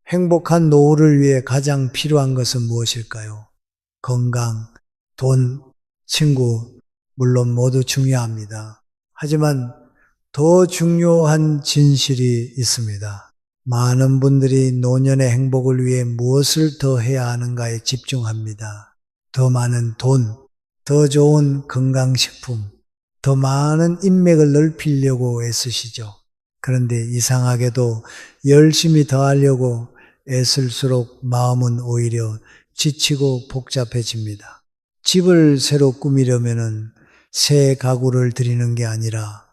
행복한 노후를 위해 가장 필요한 것은 무엇일까요? 건강, 돈, 친구, 물론 모두 중요합니다. 하지만 더 중요한 진실이 있습니다. 많은 분들이 노년의 행복을 위해 무엇을 더 해야 하는가에 집중합니다. 더 많은 돈, 더 좋은 건강식품, 더 많은 인맥을 넓히려고 애쓰시죠. 그런데 이상하게도 열심히 더 하려고 애쓸수록 마음은 오히려 지치고 복잡해집니다. 집을 새로 꾸미려면 새 가구를 들이는 게 아니라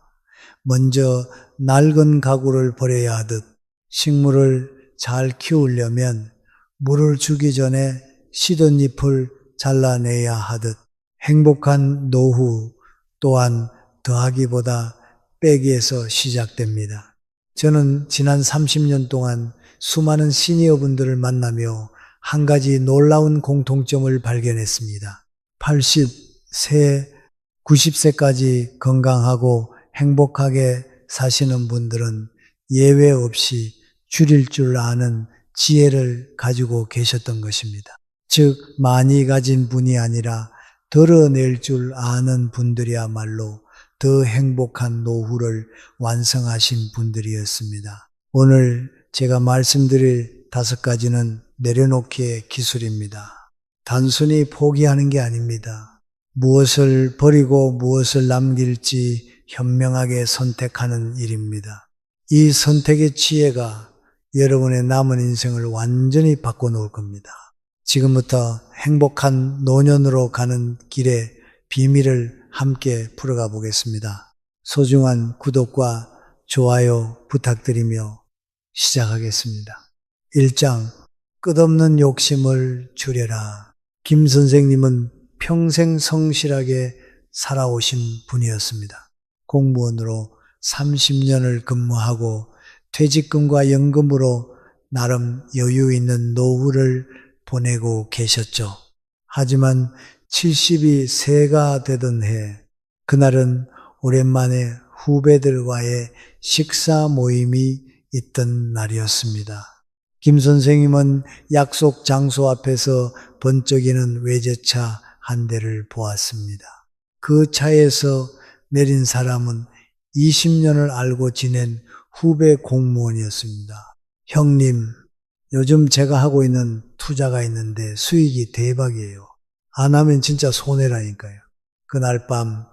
먼저 낡은 가구를 버려야 하듯 식물을 잘 키우려면 물을 주기 전에 시든 잎을 잘라내야 하듯 행복한 노후 또한 더하기보다 빼기에서 시작됩니다. 저는 지난 30년 동안 수많은 시니어분들을 만나며 한 가지 놀라운 공통점을 발견했습니다. 80세, 90세까지 건강하고 행복하게 사시는 분들은 예외 없이 줄일 줄 아는 지혜를 가지고 계셨던 것입니다. 즉, 많이 가진 분이 아니라 덜어낼 줄 아는 분들이야말로 더 행복한 노후를 완성하신 분들이었습니다. 오늘 제가 말씀드릴 5가지는 내려놓기의 기술입니다. 단순히 포기하는 게 아닙니다. 무엇을 버리고 무엇을 남길지 현명하게 선택하는 일입니다. 이 선택의 지혜가 여러분의 남은 인생을 완전히 바꿔놓을 겁니다. 지금부터 행복한 노년으로 가는 길의 비밀을 함께 풀어가 보겠습니다. 소중한 구독과 좋아요 부탁드리며 시작하겠습니다. 1장, 끝없는 욕심을 줄여라. 김 선생님은 평생 성실하게 살아오신 분이었습니다. 공무원으로 30년을 근무하고 퇴직금과 연금으로 나름 여유 있는 노후를 보내고 계셨죠. 하지만 70이 새가 되던 해, 그날은 오랜만에 후배들과의 식사 모임이 있던 날이었습니다. 김 선생님은 약속 장소 앞에서 번쩍이는 외제차 한 대를 보았습니다. 그 차에서 내린 사람은 20년을 알고 지낸 후배 공무원이었습니다. 형님, 요즘 제가 하고 있는 투자가 있는데 수익이 대박이에요. 안 하면 진짜 손해라니까요. 그날 밤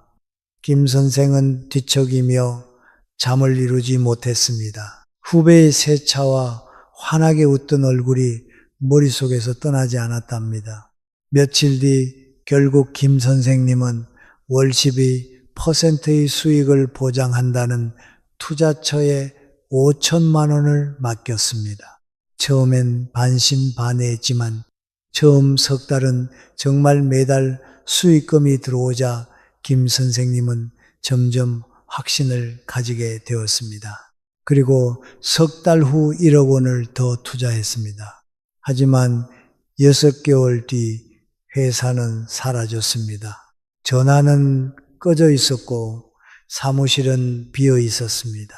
김 선생은 뒤척이며 잠을 이루지 못했습니다. 후배의 새 차와 환하게 웃던 얼굴이 머릿속에서 떠나지 않았답니다. 며칠 뒤 결국 김 선생님은 월 12%의 수익을 보장한다는 투자처에 5천만 원을 맡겼습니다. 처음엔 반신반의했지만 처음 석 달은 정말 매달 수익금이 들어오자 김 선생님은 점점 확신을 가지게 되었습니다. 그리고 석 달 후 1억 원을 더 투자했습니다. 하지만 6개월 뒤 회사는 사라졌습니다. 전화는 꺼져 있었고 사무실은 비어 있었습니다.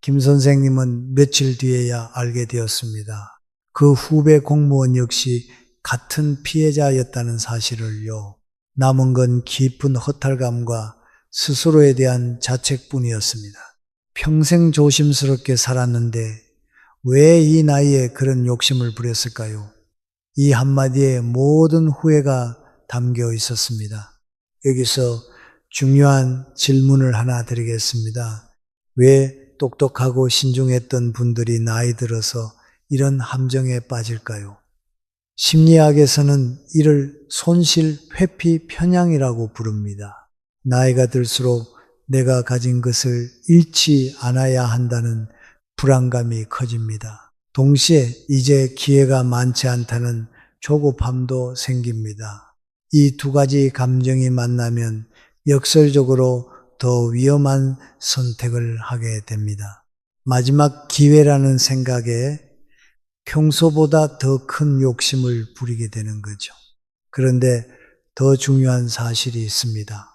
김 선생님은 며칠 뒤에야 알게 되었습니다. 그 후배 공무원 역시 같은 피해자였다는 사실을요. 남은 건 깊은 허탈감과 스스로에 대한 자책뿐이었습니다. 평생 조심스럽게 살았는데 왜 이 나이에 그런 욕심을 부렸을까요? 이 한마디에 모든 후회가 담겨 있었습니다. 여기서 중요한 질문을 하나 드리겠습니다. 왜 똑똑하고 신중했던 분들이 나이 들어서 이런 함정에 빠질까요? 심리학에서는 이를 손실 회피 편향이라고 부릅니다. 나이가 들수록 내가 가진 것을 잃지 않아야 한다는 불안감이 커집니다. 동시에 이제 기회가 많지 않다는 조급함도 생깁니다. 이 2가지 감정이 만나면 역설적으로 더 위험한 선택을 하게 됩니다. 마지막 기회라는 생각에 평소보다 더 큰 욕심을 부리게 되는 거죠. 그런데 더 중요한 사실이 있습니다.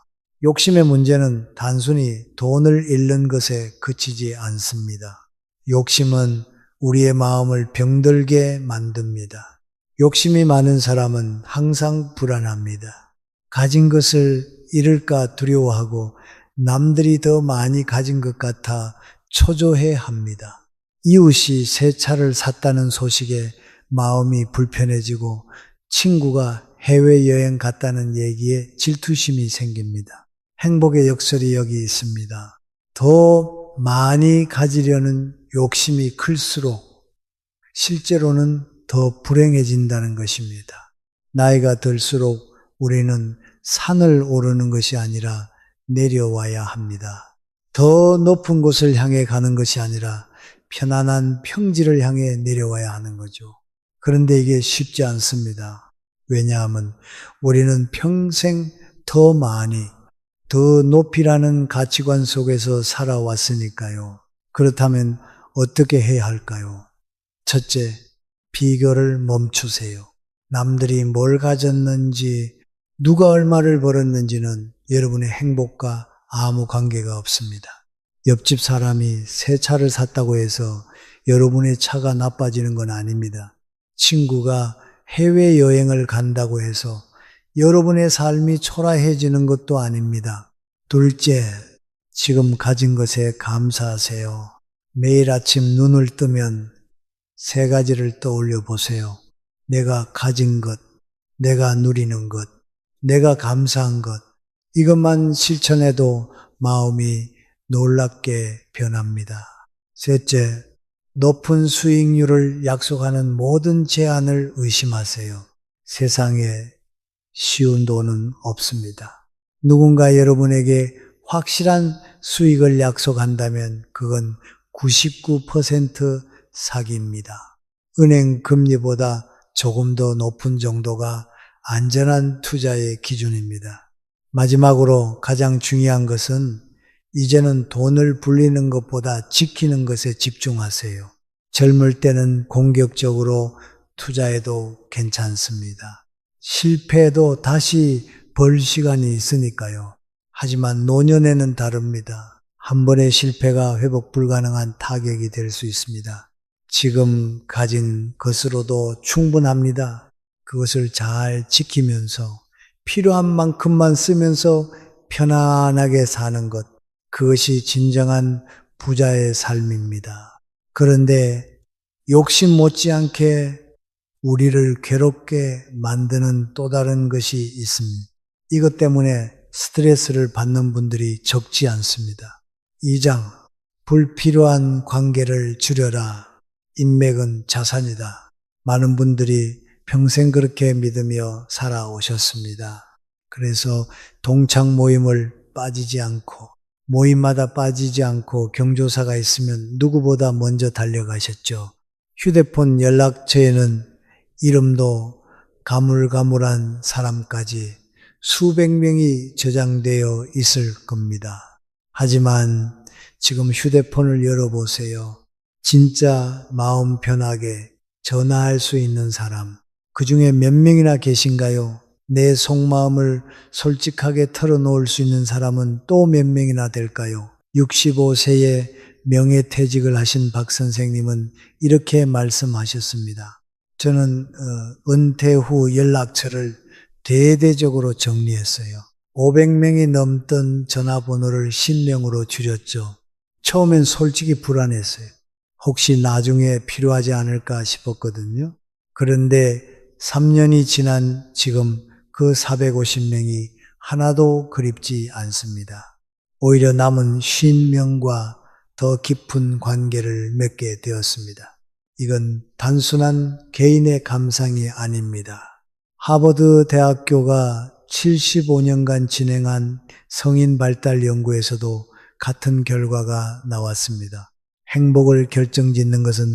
욕심의 문제는 단순히 돈을 잃는 것에 그치지 않습니다. 욕심은 우리의 마음을 병들게 만듭니다. 욕심이 많은 사람은 항상 불안합니다. 가진 것을 잃을까 두려워하고 남들이 더 많이 가진 것 같아 초조해 합니다. 이웃이 새 차를 샀다는 소식에 마음이 불편해지고 친구가 해외여행 갔다는 얘기에 질투심이 생깁니다. 행복의 역설이 여기 있습니다. 더 많이 가지려는 욕심이 클수록 실제로는 더 불행해진다는 것입니다. 나이가 들수록 우리는 산을 오르는 것이 아니라 내려와야 합니다. 더 높은 곳을 향해 가는 것이 아니라 편안한 평지를 향해 내려와야 하는 거죠. 그런데 이게 쉽지 않습니다. 왜냐하면 우리는 평생 더 많이, 더 높이라는 가치관 속에서 살아왔으니까요. 그렇다면 어떻게 해야 할까요? 첫째, 비교를 멈추세요. 남들이 뭘 가졌는지, 누가 얼마를 벌었는지는 여러분의 행복과 아무 관계가 없습니다. 옆집 사람이 새 차를 샀다고 해서 여러분의 차가 나빠지는 건 아닙니다. 친구가 해외여행을 간다고 해서 여러분의 삶이 초라해지는 것도 아닙니다. 둘째, 지금 가진 것에 감사하세요. 매일 아침 눈을 뜨면 세 가지를 떠올려 보세요. 내가 가진 것, 내가 누리는 것, 내가 감사한 것. 이것만 실천해도 마음이 놀랍게 변합니다. 셋째, 높은 수익률을 약속하는 모든 제안을 의심하세요. 세상에 쉬운 돈은 없습니다. 누군가 여러분에게 확실한 수익을 약속한다면 그건 99% 사기입니다. 은행 금리보다 조금 더 높은 정도가 안전한 투자의 기준입니다. 마지막으로 가장 중요한 것은 이제는 돈을 불리는 것보다 지키는 것에 집중하세요. 젊을 때는 공격적으로 투자해도 괜찮습니다. 실패해도 다시 벌 시간이 있으니까요. 하지만 노년에는 다릅니다. 한 번의 실패가 회복 불가능한 타격이 될 수 있습니다. 지금 가진 것으로도 충분합니다. 그것을 잘 지키면서 필요한 만큼만 쓰면서 편안하게 사는 것, 그것이 진정한 부자의 삶입니다. 그런데 욕심 못지않게 우리를 괴롭게 만드는 또 다른 것이 있습니다. 이것 때문에 스트레스를 받는 분들이 적지 않습니다. 2장, 불필요한 관계를 줄여라. 인맥은 자산이다. 많은 분들이 평생 그렇게 믿으며 살아오셨습니다. 그래서 동창 모임을 빠지지 않고 모임마다 빠지지 않고 경조사가 있으면 누구보다 먼저 달려가셨죠. 휴대폰 연락처에는 이름도 가물가물한 사람까지 수백 명이 저장되어 있을 겁니다. 하지만 지금 휴대폰을 열어보세요. 진짜 마음 편하게 전화할 수 있는 사람, 그 중에 몇 명이나 계신가요? 내 속마음을 솔직하게 털어놓을 수 있는 사람은 또 몇 명이나 될까요? 65세에 명예퇴직을 하신 박 선생님은 이렇게 말씀하셨습니다. 저는 은퇴 후 연락처를 대대적으로 정리했어요. 500명이 넘던 전화번호를 10명으로 줄였죠. 처음엔 솔직히 불안했어요. 혹시 나중에 필요하지 않을까 싶었거든요. 그런데 3년이 지난 지금 그 450명이 하나도 그립지 않습니다. 오히려 남은 50명과 더 깊은 관계를 맺게 되었습니다. 이건 단순한 개인의 감상이 아닙니다. 하버드 대학교가 75년간 진행한 성인 발달 연구에서도 같은 결과가 나왔습니다. 행복을 결정짓는 것은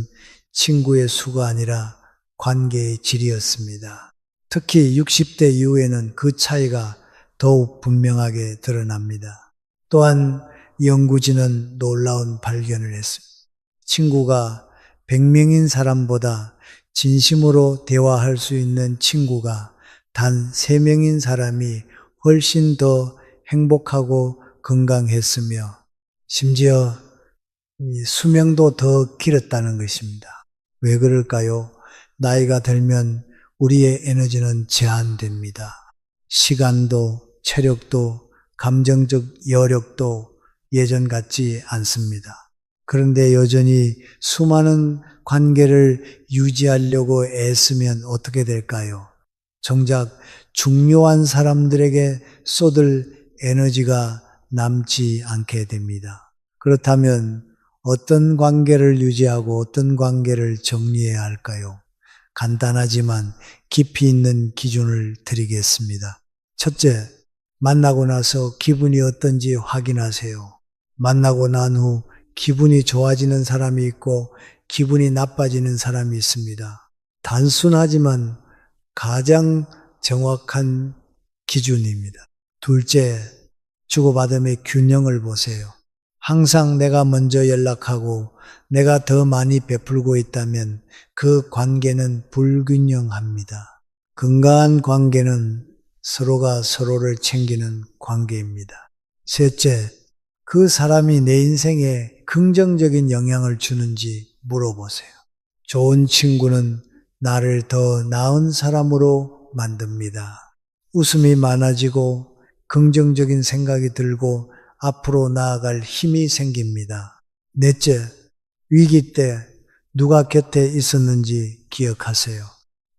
친구의 수가 아니라 관계의 질이었습니다. 특히 60대 이후에는 그 차이가 더욱 분명하게 드러납니다. 또한 연구진은 놀라운 발견을 했습니다. 친구가 100명인 사람보다 진심으로 대화할 수 있는 친구가 단 3명인 사람이 훨씬 더 행복하고 건강했으며 심지어 수명도 더 길었다는 것입니다. 왜 그럴까요? 나이가 들면 우리의 에너지는 제한됩니다. 시간도, 체력도, 감정적 여력도 예전 같지 않습니다. 그런데 여전히 수많은 관계를 유지하려고 애쓰면 어떻게 될까요? 정작 중요한 사람들에게 쏟을 에너지가 남지 않게 됩니다. 그렇다면 어떤 관계를 유지하고 어떤 관계를 정리해야 할까요? 간단하지만 깊이 있는 기준을 드리겠습니다. 첫째, 만나고 나서 기분이 어떤지 확인하세요. 만나고 난 후 기분이 좋아지는 사람이 있고 기분이 나빠지는 사람이 있습니다. 단순하지만 가장 정확한 기준입니다. 둘째, 주고받음의 균형을 보세요. 항상 내가 먼저 연락하고 내가 더 많이 베풀고 있다면 그 관계는 불균형합니다. 건강한 관계는 서로가 서로를 챙기는 관계입니다. 셋째, 그 사람이 내 인생에 긍정적인 영향을 주는지 물어보세요. 좋은 친구는 나를 더 나은 사람으로 만듭니다. 웃음이 많아지고 긍정적인 생각이 들고 앞으로 나아갈 힘이 생깁니다. 넷째, 위기 때 누가 곁에 있었는지 기억하세요.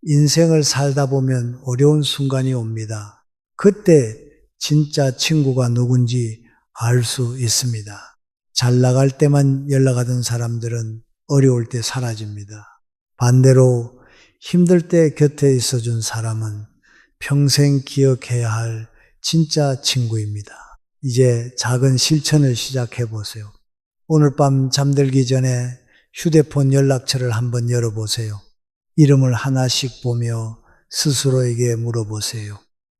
인생을 살다 보면 어려운 순간이 옵니다. 그때 진짜 친구가 누군지 알 수 있습니다. 잘 나갈 때만 연락하던 사람들은 어려울 때 사라집니다. 반대로 힘들 때 곁에 있어준 사람은 평생 기억해야 할 진짜 친구입니다. 이제 작은 실천을 시작해 보세요. 오늘 밤 잠들기 전에 휴대폰 연락처를 한번 열어보세요. 이름을 하나씩 보며 스스로에게 물어보세요.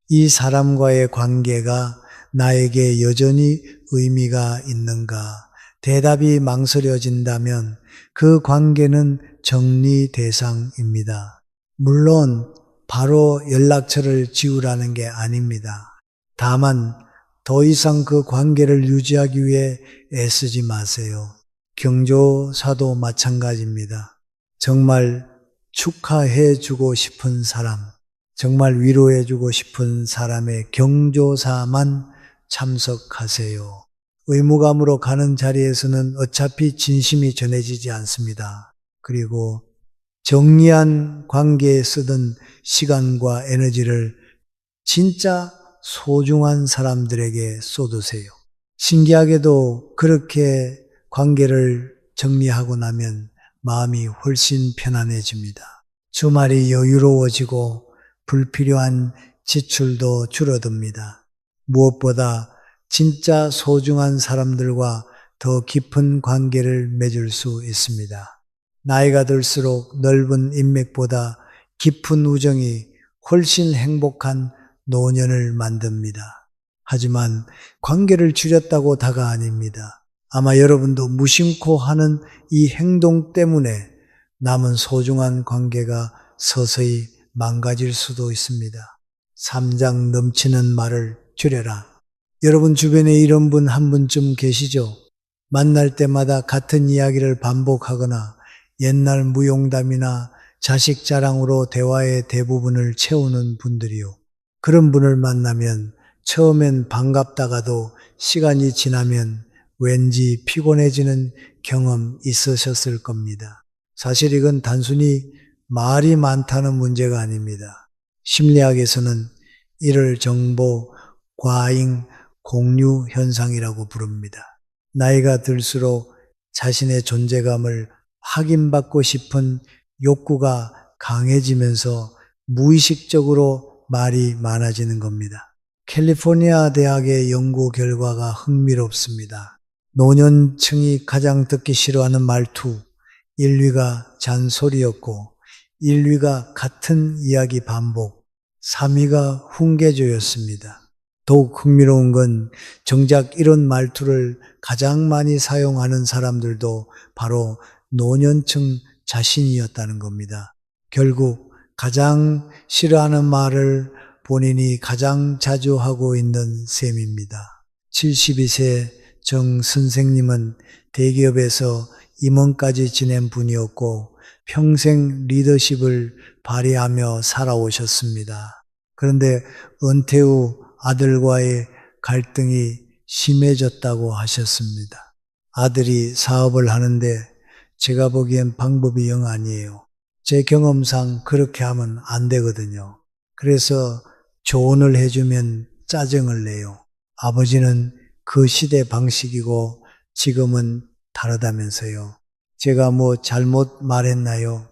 이 사람과의 관계가 나에게 여전히 의미가 있는가? 대답이 망설여진다면 그 관계는 정리 대상입니다. 물론 바로 연락처를 지우라는 게 아닙니다. 다만 더 이상 그 관계를 유지하기 위해 애쓰지 마세요. 경조사도 마찬가지입니다. 정말 축하해 주고 싶은 사람, 정말 위로해 주고 싶은 사람의 경조사만 참석하세요. 의무감으로 가는 자리에서는 어차피 진심이 전해지지 않습니다. 그리고 정리한 관계에 쓰던 시간과 에너지를 진짜 소중한 사람들에게 쏟으세요. 신기하게도 그렇게 관계를 정리하고 나면 마음이 훨씬 편안해집니다. 주말이 여유로워지고 불필요한 지출도 줄어듭니다. 무엇보다 진짜 소중한 사람들과 더 깊은 관계를 맺을 수 있습니다. 나이가 들수록 넓은 인맥보다 깊은 우정이 훨씬 행복한 노년을 만듭니다. 하지만 관계를 줄였다고 다가 아닙니다. 아마 여러분도 무심코 하는 이 행동 때문에 남은 소중한 관계가 서서히 망가질 수도 있습니다. 삼장 넘치는 말을 줄여라. 여러분 주변에 이런 분 한 분쯤 계시죠? 만날 때마다 같은 이야기를 반복하거나 옛날 무용담이나 자식 자랑으로 대화의 대부분을 채우는 분들이요. 그런 분을 만나면 처음엔 반갑다가도 시간이 지나면 왠지 피곤해지는 경험 있으셨을 겁니다. 사실 이건 단순히 말이 많다는 문제가 아닙니다. 심리학에서는 이를 정보 과잉 공유 현상이라고 부릅니다. 나이가 들수록 자신의 존재감을 확인받고 싶은 욕구가 강해지면서 무의식적으로 말이 많아지는 겁니다. 캘리포니아 대학의 연구 결과가 흥미롭습니다. 노년층이 가장 듣기 싫어하는 말투 1위가 잔소리였고 1위가 같은 이야기 반복, 3위가 훈계조였습니다. 더욱 흥미로운 건 정작 이런 말투를 가장 많이 사용하는 사람들도 바로 노년층 자신이었다는 겁니다. 결국 가장 싫어하는 말을 본인이 가장 자주 하고 있는 셈입니다. 72세 정 선생님은 대기업에서 임원까지 지낸 분이었고 평생 리더십을 발휘하며 살아오셨습니다. 그런데 은퇴 후 아들과의 갈등이 심해졌다고 하셨습니다. 아들이 사업을 하는데 제가 보기엔 방법이 영 아니에요. 제 경험상 그렇게 하면 안 되거든요. 그래서 조언을 해주면 짜증을 내요. 아버지는 그 시대 방식이고 지금은 다르다면서요. 제가 뭐 잘못 말했나요?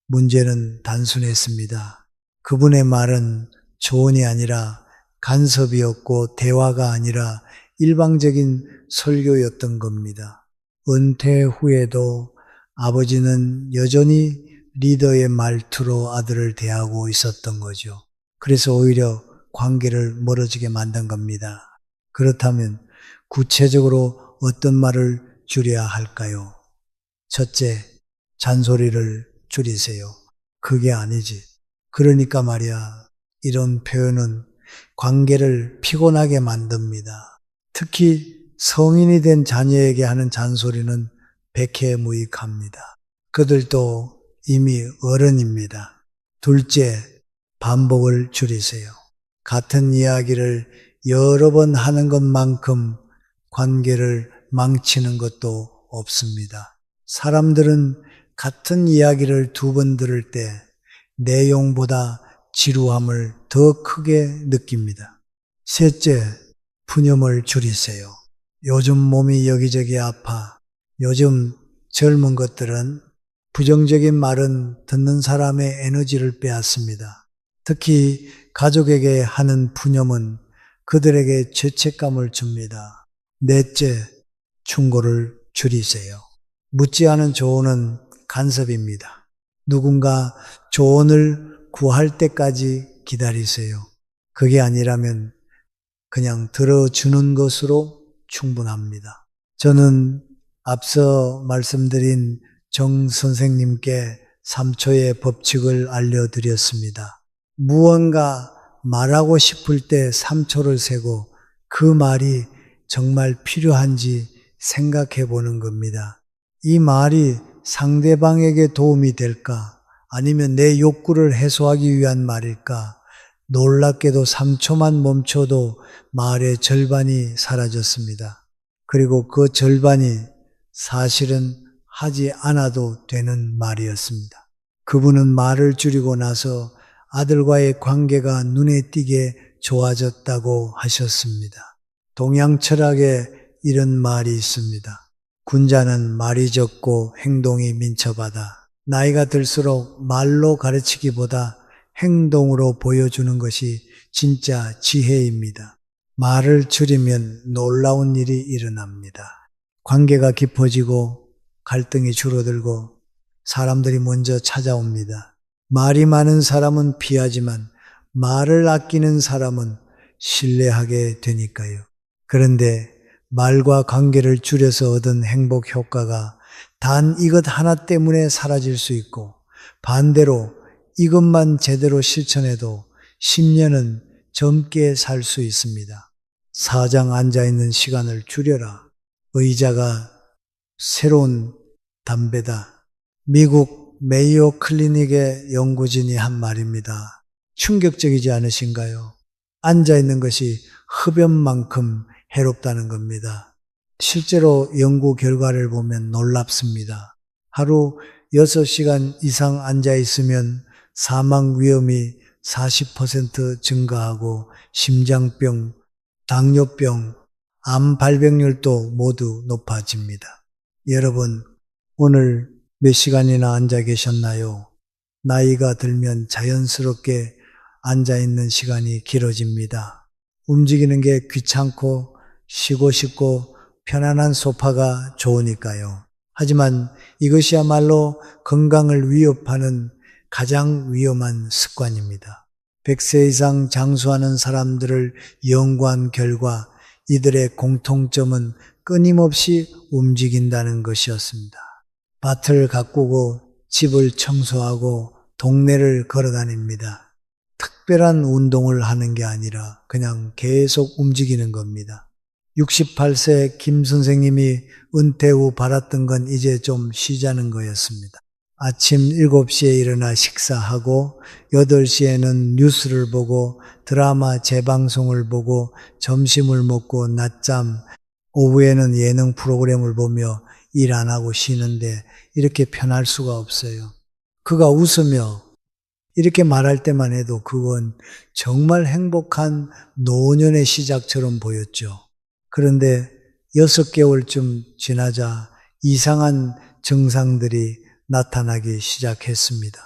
문제는 단순했습니다. 그분의 말은 조언이 아니라 간섭이었고 대화가 아니라 일방적인 설교였던 겁니다. 은퇴 후에도 아버지는 여전히 리더의 말투로 아들을 대하고 있었던 거죠. 그래서 오히려 관계를 멀어지게 만든 겁니다. 그렇다면 구체적으로 어떤 말을 줄여야 할까요? 첫째, 잔소리를 줄이세요. 그게 아니지. 그러니까 말이야, 이런 표현은 관계를 피곤하게 만듭니다. 특히 성인이 된 자녀에게 하는 잔소리는 백해무익합니다. 그들도 이미 어른입니다. 둘째, 반복을 줄이세요. 같은 이야기를 여러 번 하는 것만큼 관계를 망치는 것도 없습니다. 사람들은 같은 이야기를 두 번 들을 때 내용보다 지루함을 더 크게 느낍니다. 셋째, 푸념을 줄이세요. 요즘 몸이 여기저기 아파. 요즘 젊은 것들은 부정적인 말은 듣는 사람의 에너지를 빼앗습니다. 특히 가족에게 하는 푸념은 그들에게 죄책감을 줍니다. 넷째, 충고를 줄이세요. 묻지 않은 조언은 간섭입니다. 누군가 조언을 구할 때까지 기다리세요. 그게 아니라면 그냥 들어주는 것으로 충분합니다. 저는 앞서 말씀드린 정 선생님께 3초의 법칙을 알려드렸습니다. 무언가 말하고 싶을 때 3초를 세고 그 말이 정말 필요한지 생각해 보는 겁니다. 이 말이 상대방에게 도움이 될까? 아니면 내 욕구를 해소하기 위한 말일까? 놀랍게도 3초만 멈춰도 말의 절반이 사라졌습니다. 그리고 그 절반이 사실은 하지 않아도 되는 말이었습니다. 그분은 말을 줄이고 나서 아들과의 관계가 눈에 띄게 좋아졌다고 하셨습니다. 동양 철학에 이런 말이 있습니다. 군자는 말이 적고 행동이 민첩하다. 나이가 들수록 말로 가르치기보다 행동으로 보여주는 것이 진짜 지혜입니다. 말을 줄이면 놀라운 일이 일어납니다. 관계가 깊어지고 갈등이 줄어들고 사람들이 먼저 찾아옵니다. 말이 많은 사람은 피하지만 말을 아끼는 사람은 신뢰하게 되니까요. 그런데 말과 관계를 줄여서 얻은 행복 효과가 단 이것 하나 때문에 사라질 수 있고 반대로 이것만 제대로 실천해도 10년은 젊게 살 수 있습니다. 사장 앉아있는 시간을 줄여라. 의자가 새로운 담배다. 미국 메이오 클리닉의 연구진이 한 말입니다. 충격적이지 않으신가요? 앉아있는 것이 흡연만큼 해롭다는 겁니다. 실제로 연구 결과를 보면 놀랍습니다. 하루 6시간 이상 앉아있으면 사망 위험이 40% 증가하고 심장병, 당뇨병, 암 발병률도 모두 높아집니다. 여러분, 오늘 몇 시간이나 앉아 계셨나요? 나이가 들면 자연스럽게 앉아있는 시간이 길어집니다. 움직이는 게 귀찮고 쉬고 싶고 편안한 소파가 좋으니까요. 하지만 이것이야말로 건강을 위협하는 가장 위험한 습관입니다. 100세 이상 장수하는 사람들을 연구한 결과 이들의 공통점은 끊임없이 움직인다는 것이었습니다. 밭을 가꾸고 집을 청소하고 동네를 걸어다닙니다. 특별한 운동을 하는 게 아니라 그냥 계속 움직이는 겁니다. 68세 김 선생님이 은퇴 후 바랐던 건 이제 좀 쉬자는 거였습니다. 아침 7시에 일어나 식사하고 8시에는 뉴스를 보고 드라마 재방송을 보고 점심을 먹고 낮잠, 오후에는 예능 프로그램을 보며 일 안 하고 쉬는데 이렇게 편할 수가 없어요. 그가 웃으며 이렇게 말할 때만 해도 그건 정말 행복한 노년의 시작처럼 보였죠. 그런데 6개월쯤 지나자 이상한 증상들이 나타나기 시작했습니다.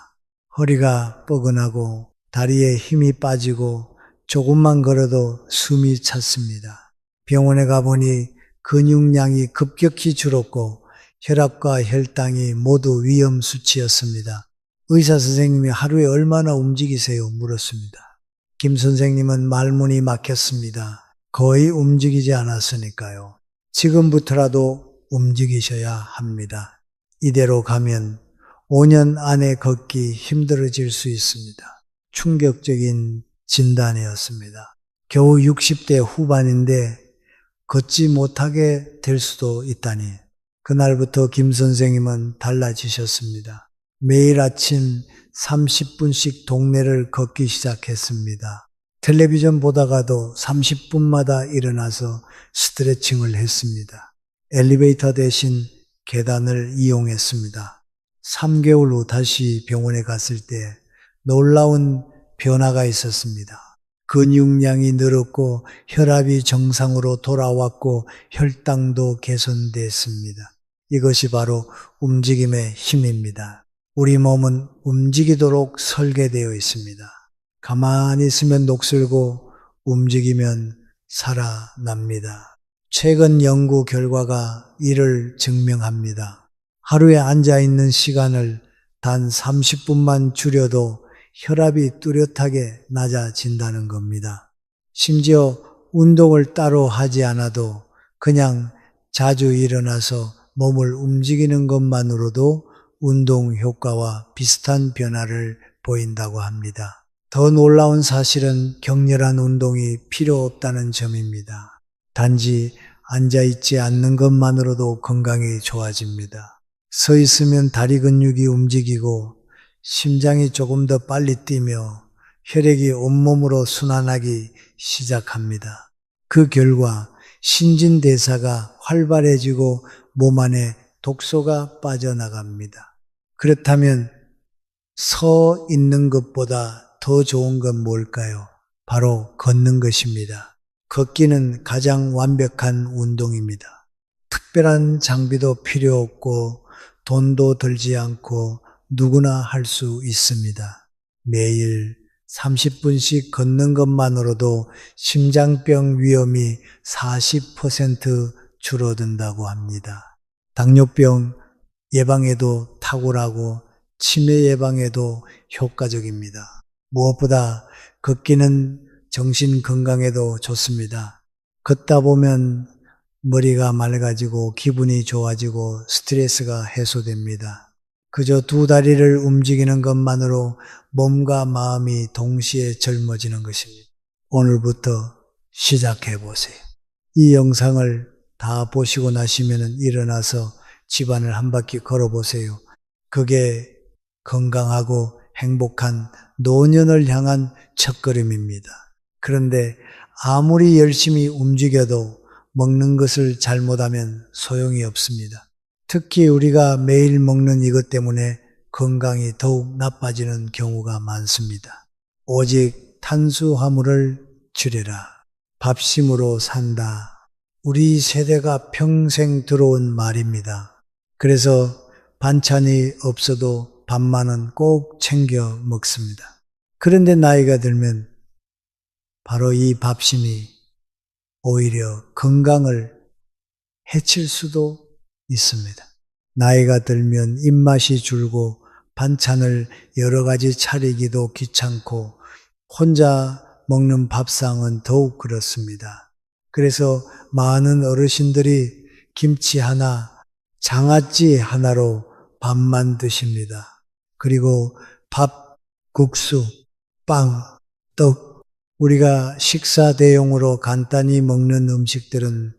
허리가 뻐근하고 다리에 힘이 빠지고 조금만 걸어도 숨이 찼습니다. 병원에 가보니 근육량이 급격히 줄었고 혈압과 혈당이 모두 위험 수치였습니다. 의사 선생님이 하루에 얼마나 움직이세요? 물었습니다. 김 선생님은 말문이 막혔습니다. 거의 움직이지 않았으니까요. 지금부터라도 움직이셔야 합니다. 이대로 가면 5년 안에 걷기 힘들어질 수 있습니다. 충격적인 진단이었습니다. 겨우 60대 후반인데 걷지 못하게 될 수도 있다니. 그날부터 김 선생님은 달라지셨습니다. 매일 아침 30분씩 동네를 걷기 시작했습니다. 텔레비전 보다가도 30분마다 일어나서 스트레칭을 했습니다. 엘리베이터 대신 계단을 이용했습니다. 3개월 후 다시 병원에 갔을 때 놀라운 변화가 있었습니다. 근육량이 늘었고 혈압이 정상으로 돌아왔고 혈당도 개선됐습니다. 이것이 바로 움직임의 힘입니다. 우리 몸은 움직이도록 설계되어 있습니다. 가만히 있으면 녹슬고 움직이면 살아납니다. 최근 연구 결과가 이를 증명합니다. 하루에 앉아있는 시간을 단 30분만 줄여도 혈압이 뚜렷하게 낮아진다는 겁니다. 심지어 운동을 따로 하지 않아도 그냥 자주 일어나서 몸을 움직이는 것만으로도 운동 효과와 비슷한 변화를 보인다고 합니다. 더 놀라운 사실은 격렬한 운동이 필요 없다는 점입니다. 단지 앉아있지 않는 것만으로도 건강이 좋아집니다. 서 있으면 다리 근육이 움직이고 심장이 조금 더 빨리 뛰며 혈액이 온몸으로 순환하기 시작합니다. 그 결과 신진대사가 활발해지고 몸 안에 독소가 빠져나갑니다. 그렇다면 서 있는 것보다 더 좋은 건 뭘까요? 바로 걷는 것입니다. 걷기는 가장 완벽한 운동입니다. 특별한 장비도 필요 없고 돈도 들지 않고 누구나 할 수 있습니다. 매일 30분씩 걷는 것만으로도 심장병 위험이 40% 줄어든다고 합니다. 당뇨병 예방에도 탁월하고 치매 예방에도 효과적입니다. 무엇보다 걷기는 정신 건강에도 좋습니다. 걷다 보면 머리가 맑아지고 기분이 좋아지고 스트레스가 해소됩니다. 그저 두 다리를 움직이는 것만으로 몸과 마음이 동시에 젊어지는 것입니다. 오늘부터 시작해 보세요. 이 영상을 다 보시고 나시면 일어나서 집안을 한 바퀴 걸어 보세요. 그게 건강하고 행복한 노년을 향한 첫걸음입니다. 그런데 아무리 열심히 움직여도 먹는 것을 잘못하면 소용이 없습니다. 특히 우리가 매일 먹는 이것 때문에 건강이 더욱 나빠지는 경우가 많습니다. 오직 탄수화물을 줄여라. 밥심으로 산다. 우리 세대가 평생 들어온 말입니다. 그래서 반찬이 없어도 밥만은 꼭 챙겨 먹습니다. 그런데 나이가 들면 바로 이 밥심이 오히려 건강을 해칠 수도 있습니다. 나이가 들면 입맛이 줄고 반찬을 여러 가지 차리기도 귀찮고 혼자 먹는 밥상은 더욱 그렇습니다. 그래서 많은 어르신들이 김치 하나, 장아찌 하나로 밥만 드십니다. 그리고 밥, 국수, 빵, 떡, 우리가 식사 대용으로 간단히 먹는 음식들은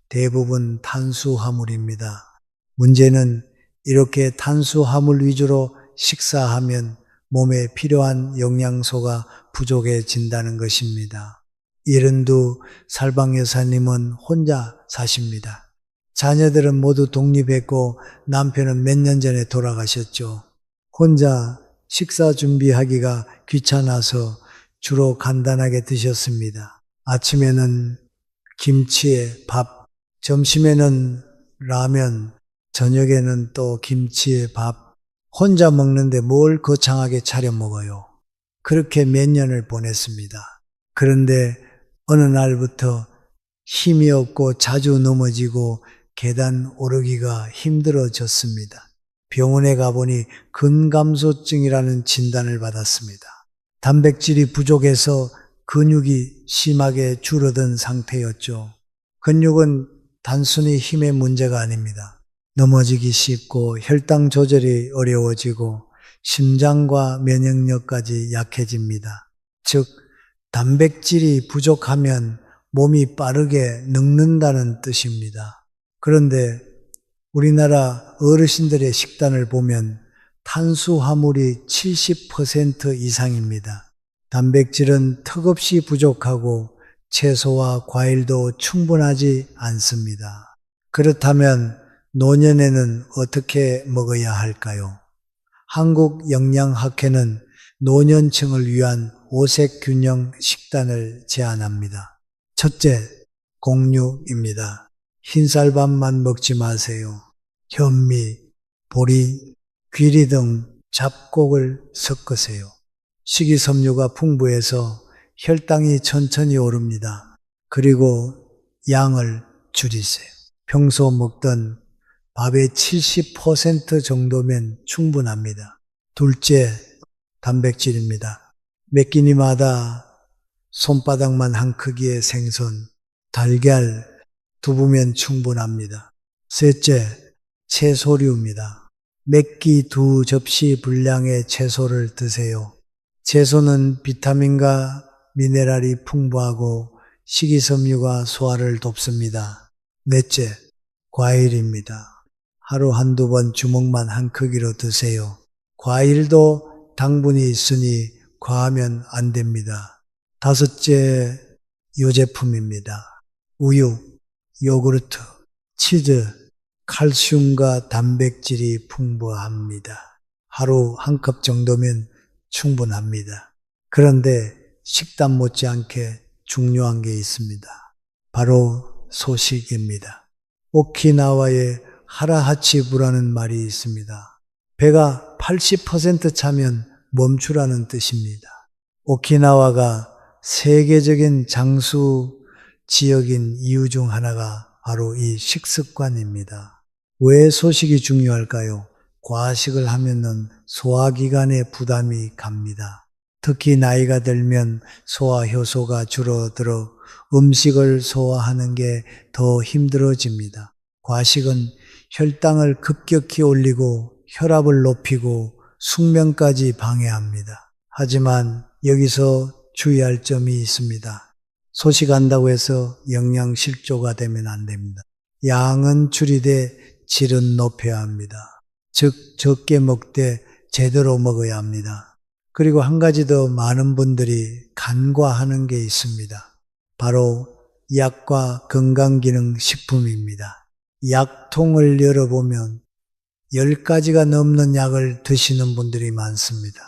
대부분 탄수화물입니다. 문제는 이렇게 탄수화물 위주로 식사하면 몸에 필요한 영양소가 부족해진다는 것입니다. 이른두 살방 여사님은 혼자 사십니다. 자녀들은 모두 독립했고 남편은 몇 년 전에 돌아가셨죠. 혼자 식사 준비하기가 귀찮아서 주로 간단하게 드셨습니다. 아침에는 김치에 밥, 점심에는 라면, 저녁에는 또 김치에 밥. 혼자 먹는데 뭘 거창하게 차려 먹어요. 그렇게 몇 년을 보냈습니다. 그런데 어느 날부터 힘이 없고 자주 넘어지고 계단 오르기가 힘들어졌습니다. 병원에 가보니 근감소증이라는 진단을 받았습니다. 단백질이 부족해서 근육이 심하게 줄어든 상태였죠. 근육은 단순히 힘의 문제가 아닙니다. 넘어지기 쉽고 혈당 조절이 어려워지고 심장과 면역력까지 약해집니다. 즉, 단백질이 부족하면 몸이 빠르게 늙는다는 뜻입니다. 그런데 우리나라 어르신들의 식단을 보면 탄수화물이 70% 이상입니다. 단백질은 턱없이 부족하고 채소와 과일도 충분하지 않습니다. 그렇다면 노년에는 어떻게 먹어야 할까요? 한국영양학회는 노년층을 위한 오색균형 식단을 제안합니다. 첫째, 곡류입니다. 흰쌀밥만 먹지 마세요. 현미, 보리, 귀리 등 잡곡을 섞으세요. 식이섬유가 풍부해서 혈당이 천천히 오릅니다. 그리고 양을 줄이세요. 평소 먹던 밥의 70% 정도면 충분합니다. 둘째, 단백질입니다. 몇 끼니마다 손바닥만 한 크기의 생선, 달걀, 두부면 충분합니다. 셋째, 채소류입니다. 몇 끼 2접시 분량의 채소를 드세요. 채소는 비타민과 미네랄이 풍부하고 식이섬유가 소화를 돕습니다. 넷째, 과일입니다. 하루 한두 번 주먹만 한 크기로 드세요. 과일도 당분이 있으니 과하면 안 됩니다. 다섯째, 유제품입니다. 우유, 요구르트, 치즈, 칼슘과 단백질이 풍부합니다. 하루 한 컵 정도면 충분합니다. 그런데 식단 못지않게 중요한 게 있습니다. 바로 소식입니다. 오키나와에 하라하치부라는 말이 있습니다. 배가 80% 차면 멈추라는 뜻입니다. 오키나와가 세계적인 장수 지역인 이유 중 하나가 바로 이 식습관입니다. 왜 소식이 중요할까요? 과식을 하면은 소화기관에 부담이 갑니다. 특히 나이가 들면 소화 효소가 줄어들어 음식을 소화하는 게 더 힘들어집니다. 과식은 혈당을 급격히 올리고 혈압을 높이고 숙면까지 방해합니다. 하지만 여기서 주의할 점이 있습니다. 소식한다고 해서 영양 실조가 되면 안 됩니다. 양은 줄이되 질은 높여야 합니다. 즉 적게 먹되 제대로 먹어야 합니다. 그리고 한 가지 더 많은 분들이 간과하는 게 있습니다. 바로 약과 건강기능식품입니다. 약통을 열어보면 10가지가 넘는 약을 드시는 분들이 많습니다.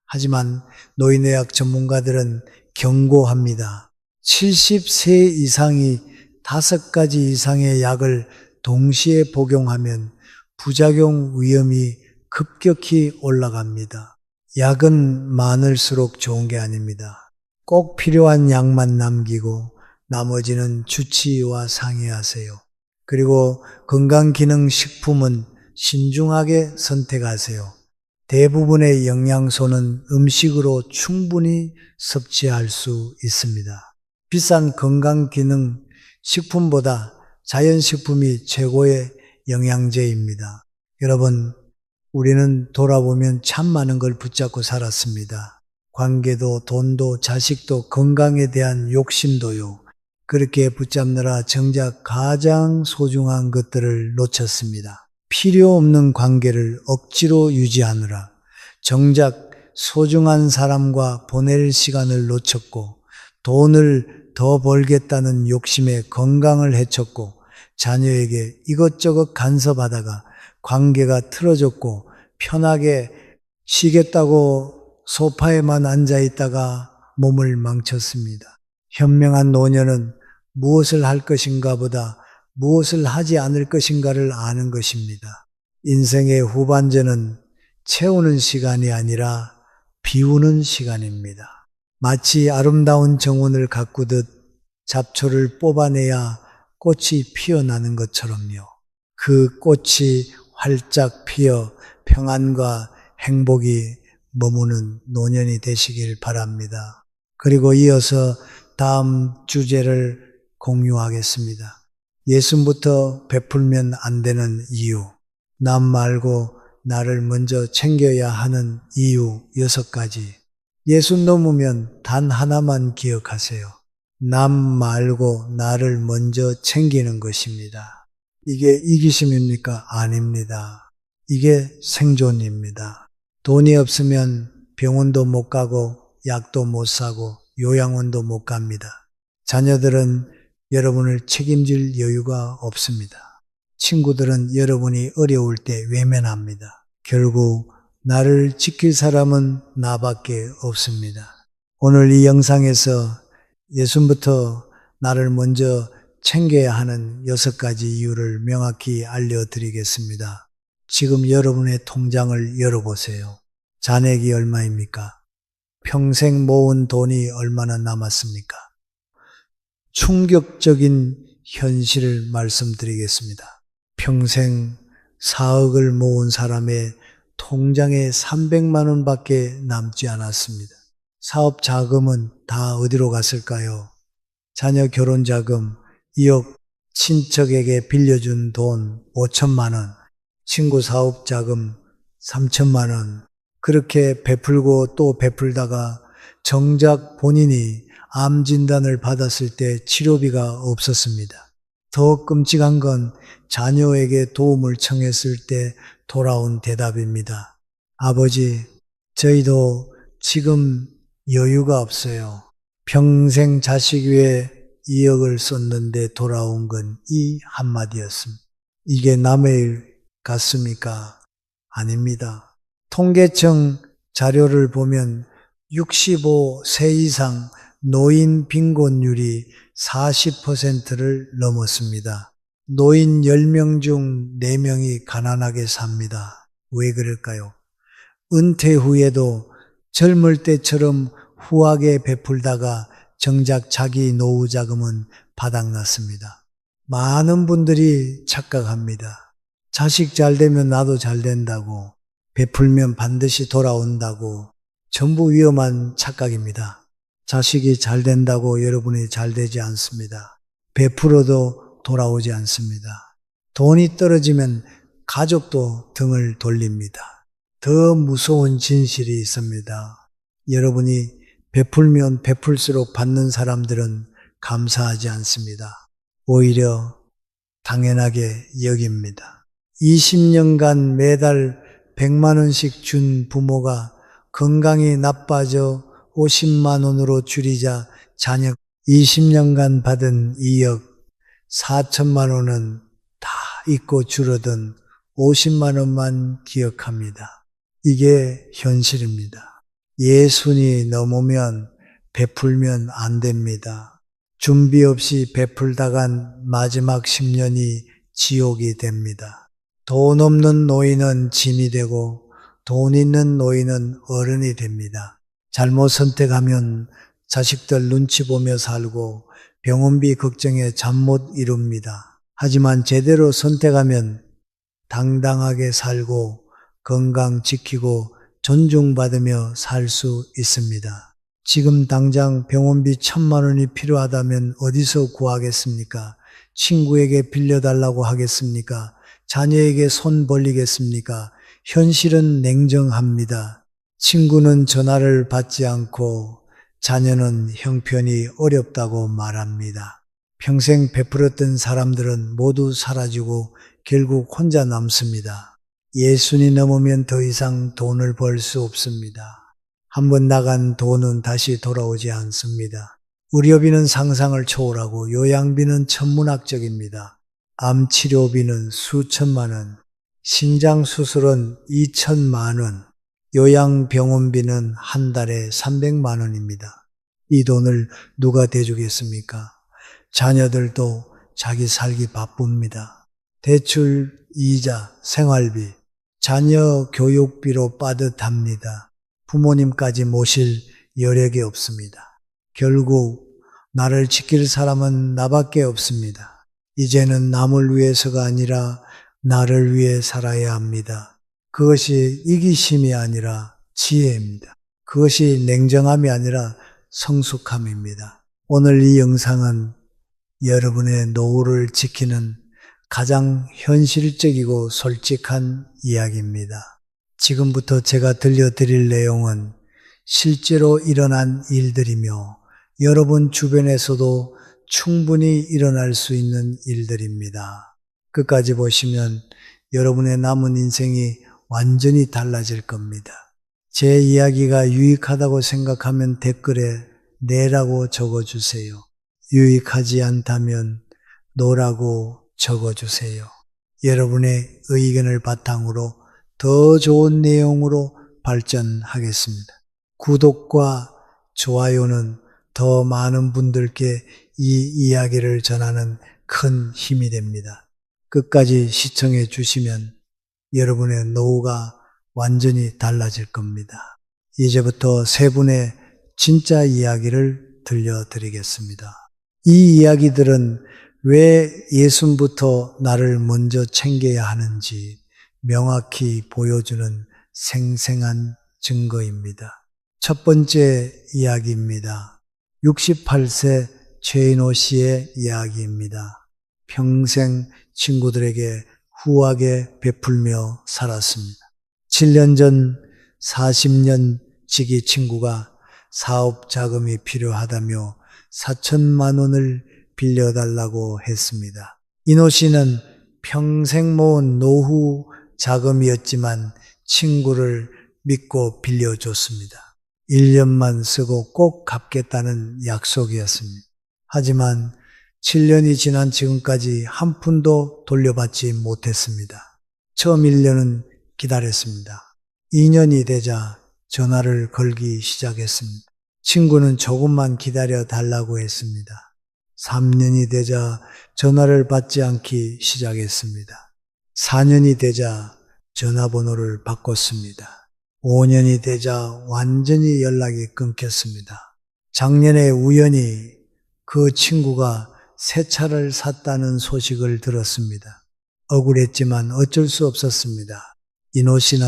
하지만 노인의학 전문가들은 경고합니다. 70세 이상이 5가지 이상의 약을 동시에 복용하면 부작용 위험이 급격히 올라갑니다. 약은 많을수록 좋은 게 아닙니다. 꼭 필요한 약만 남기고 나머지는 주치의와 상의하세요. 그리고 건강기능식품은 신중하게 선택하세요. 대부분의 영양소는 음식으로 충분히 섭취할 수 있습니다. 비싼 건강기능식품보다 자연식품이 최고의 영양제입니다. 여러분, 우리는 돌아보면 참 많은 걸 붙잡고 살았습니다. 관계도 돈도 자식도 건강에 대한 욕심도요. 그렇게 붙잡느라 정작 가장 소중한 것들을 놓쳤습니다. 필요 없는 관계를 억지로 유지하느라 정작 소중한 사람과 보낼 시간을 놓쳤고 돈을 더 벌겠다는 욕심에 건강을 해쳤고 자녀에게 이것저것 간섭하다가 관계가 틀어졌고 편하게 쉬겠다고 소파에만 앉아있다가 몸을 망쳤습니다. 현명한 노년은 무엇을 할 것인가 보다 무엇을 하지 않을 것인가를 아는 것입니다. 인생의 후반전은 채우는 시간이 아니라 비우는 시간입니다. 마치 아름다운 정원을 가꾸듯 잡초를 뽑아내야 꽃이 피어나는 것처럼요. 그 꽃이 활짝 피어 평안과 행복이 머무는 노년이 되시길 바랍니다. 그리고 이어서 다음 주제를 공유하겠습니다. 예수부터 베풀면 안 되는 이유, 남 말고 나를 먼저 챙겨야 하는 이유 6가지. 예수 넘으면 단 하나만 기억하세요. 남 말고 나를 먼저 챙기는 것입니다. 이게 이기심입니까? 아닙니다. 이게 생존입니다. 돈이 없으면 병원도 못 가고 약도 못 사고 요양원도 못 갑니다. 자녀들은 여러분을 책임질 여유가 없습니다. 친구들은 여러분이 어려울 때 외면합니다. 결국 나를 지킬 사람은 나밖에 없습니다. 오늘 이 영상에서 예수부터 나를 먼저 챙겨야 하는 6가지 이유를 명확히 알려드리겠습니다. 지금 여러분의 통장을 열어보세요. 잔액이 얼마입니까? 평생 모은 돈이 얼마나 남았습니까? 충격적인 현실을 말씀드리겠습니다. 평생 4억을 모은 사람의 통장에 300만 원밖에 남지 않았습니다. 사업 자금은 다 어디로 갔을까요? 자녀 결혼 자금 2억, 친척에게 빌려준 돈 5천만 원, 친구 사업 자금 3천만 원, 그렇게 베풀고 또 베풀다가 정작 본인이 암 진단을 받았을 때 치료비가 없었습니다. 더 끔찍한 건 자녀에게 도움을 청했을 때 돌아온 대답입니다. 아버지, 저희도 지금 여유가 없어요. 평생 자식 위해 2억을 썼는데 돌아온 건 이 한마디였습니다. 이게 남의 일 같습니까? 아닙니다. 통계청 자료를 보면 65세 이상 노인 빈곤율이 40%를 넘었습니다. 노인 10명 중 4명이 가난하게 삽니다. 왜 그럴까요? 은퇴 후에도 젊을 때처럼 후하게 베풀다가 정작 자기 노후 자금은 바닥났습니다. 많은 분들이 착각합니다. 자식 잘 되면 나도 잘 된다고, 베풀면 반드시 돌아온다고. 전부 위험한 착각입니다. 자식이 잘 된다고 여러분이 잘 되지 않습니다. 베풀어도 돌아오지 않습니다. 돈이 떨어지면 가족도 등을 돌립니다. 더 무서운 진실이 있습니다. 여러분이 베풀면 베풀수록 받는 사람들은 감사하지 않습니다. 오히려 당연하게 여깁니다. 20년간 매달 100만 원씩 준 부모가 건강이 나빠져 50만 원으로 줄이자 자녀 20년간 받은 2억 4천만 원은 다 잊고 줄어든 50만 원만 기억합니다. 이게 현실입니다. 예순이 넘으면 베풀면 안 됩니다. 준비 없이 베풀다간 마지막 10년이 지옥이 됩니다. 돈 없는 노인은 짐이 되고 돈 있는 노인은 어른이 됩니다. 잘못 선택하면 자식들 눈치 보며 살고 병원비 걱정에 잠 못 이룹니다. 하지만 제대로 선택하면 당당하게 살고 건강 지키고 존중받으며 살 수 있습니다. 지금 당장 병원비 1,000만 원이 필요하다면 어디서 구하겠습니까? 친구에게 빌려달라고 하겠습니까? 자녀에게 손 벌리겠습니까? 현실은 냉정합니다. 친구는 전화를 받지 않고 자녀는 형편이 어렵다고 말합니다. 평생 베풀었던 사람들은 모두 사라지고 결국 혼자 남습니다. 예순이 넘으면 더 이상 돈을 벌 수 없습니다. 한번 나간 돈은 다시 돌아오지 않습니다. 의료비는 상상을 초월하고 요양비는 천문학적입니다. 암치료비는 수천만 원, 신장수술은 2천만 원, 요양병원비는 한 달에 300만 원입니다. 이 돈을 누가 대주겠습니까? 자녀들도 자기 살기 바쁩니다. 대출, 이자, 생활비, 자녀 교육비로 빠듯합니다. 부모님까지 모실 여력이 없습니다. 결국 나를 지킬 사람은 나밖에 없습니다. 이제는 남을 위해서가 아니라 나를 위해 살아야 합니다. 그것이 이기심이 아니라 지혜입니다. 그것이 냉정함이 아니라 성숙함입니다. 오늘 이 영상은 여러분의 노후를 지키는 가장 현실적이고 솔직한 이야기입니다. 지금부터 제가 들려드릴 내용은 실제로 일어난 일들이며 여러분 주변에서도 충분히 일어날 수 있는 일들입니다. 끝까지 보시면 여러분의 남은 인생이 완전히 달라질 겁니다. 제 이야기가 유익하다고 생각하면 댓글에 네라고 적어주세요. 유익하지 않다면 노라고 적어주세요. 여러분의 의견을 바탕으로 더 좋은 내용으로 발전하겠습니다. 구독과 좋아요는 더 많은 분들께 이 이야기를 전하는 큰 힘이 됩니다. 끝까지 시청해 주시면 여러분의 노후가 완전히 달라질 겁니다. 이제부터 세 분의 진짜 이야기를 들려드리겠습니다. 이 이야기들은 왜 예순부터 나를 먼저 챙겨야 하는지 명확히 보여주는 생생한 증거입니다. 첫 번째 이야기입니다. 68세 최인호 씨의 이야기입니다. 평생 친구들에게 후하게 베풀며 살았습니다. 7년 전 40년 지기 친구가 사업 자금이 필요하다며 4천만 원을 빌려달라고 했습니다. 인호 씨는 평생 모은 노후 자금이었지만 친구를 믿고 빌려줬습니다. 1년만 쓰고 꼭 갚겠다는 약속이었습니다. 하지만 7년이 지난 지금까지 한 푼도 돌려받지 못했습니다. 처음 1년은 기다렸습니다. 2년이 되자 전화를 걸기 시작했습니다. 친구는 조금만 기다려 달라고 했습니다. 3년이 되자 전화를 받지 않기 시작했습니다. 4년이 되자 전화번호를 바꿨습니다. 5년이 되자 완전히 연락이 끊겼습니다. 작년에 우연히 그 친구가 새 차를 샀다는 소식을 들었습니다. 억울했지만 어쩔 수 없었습니다. 인호 씨는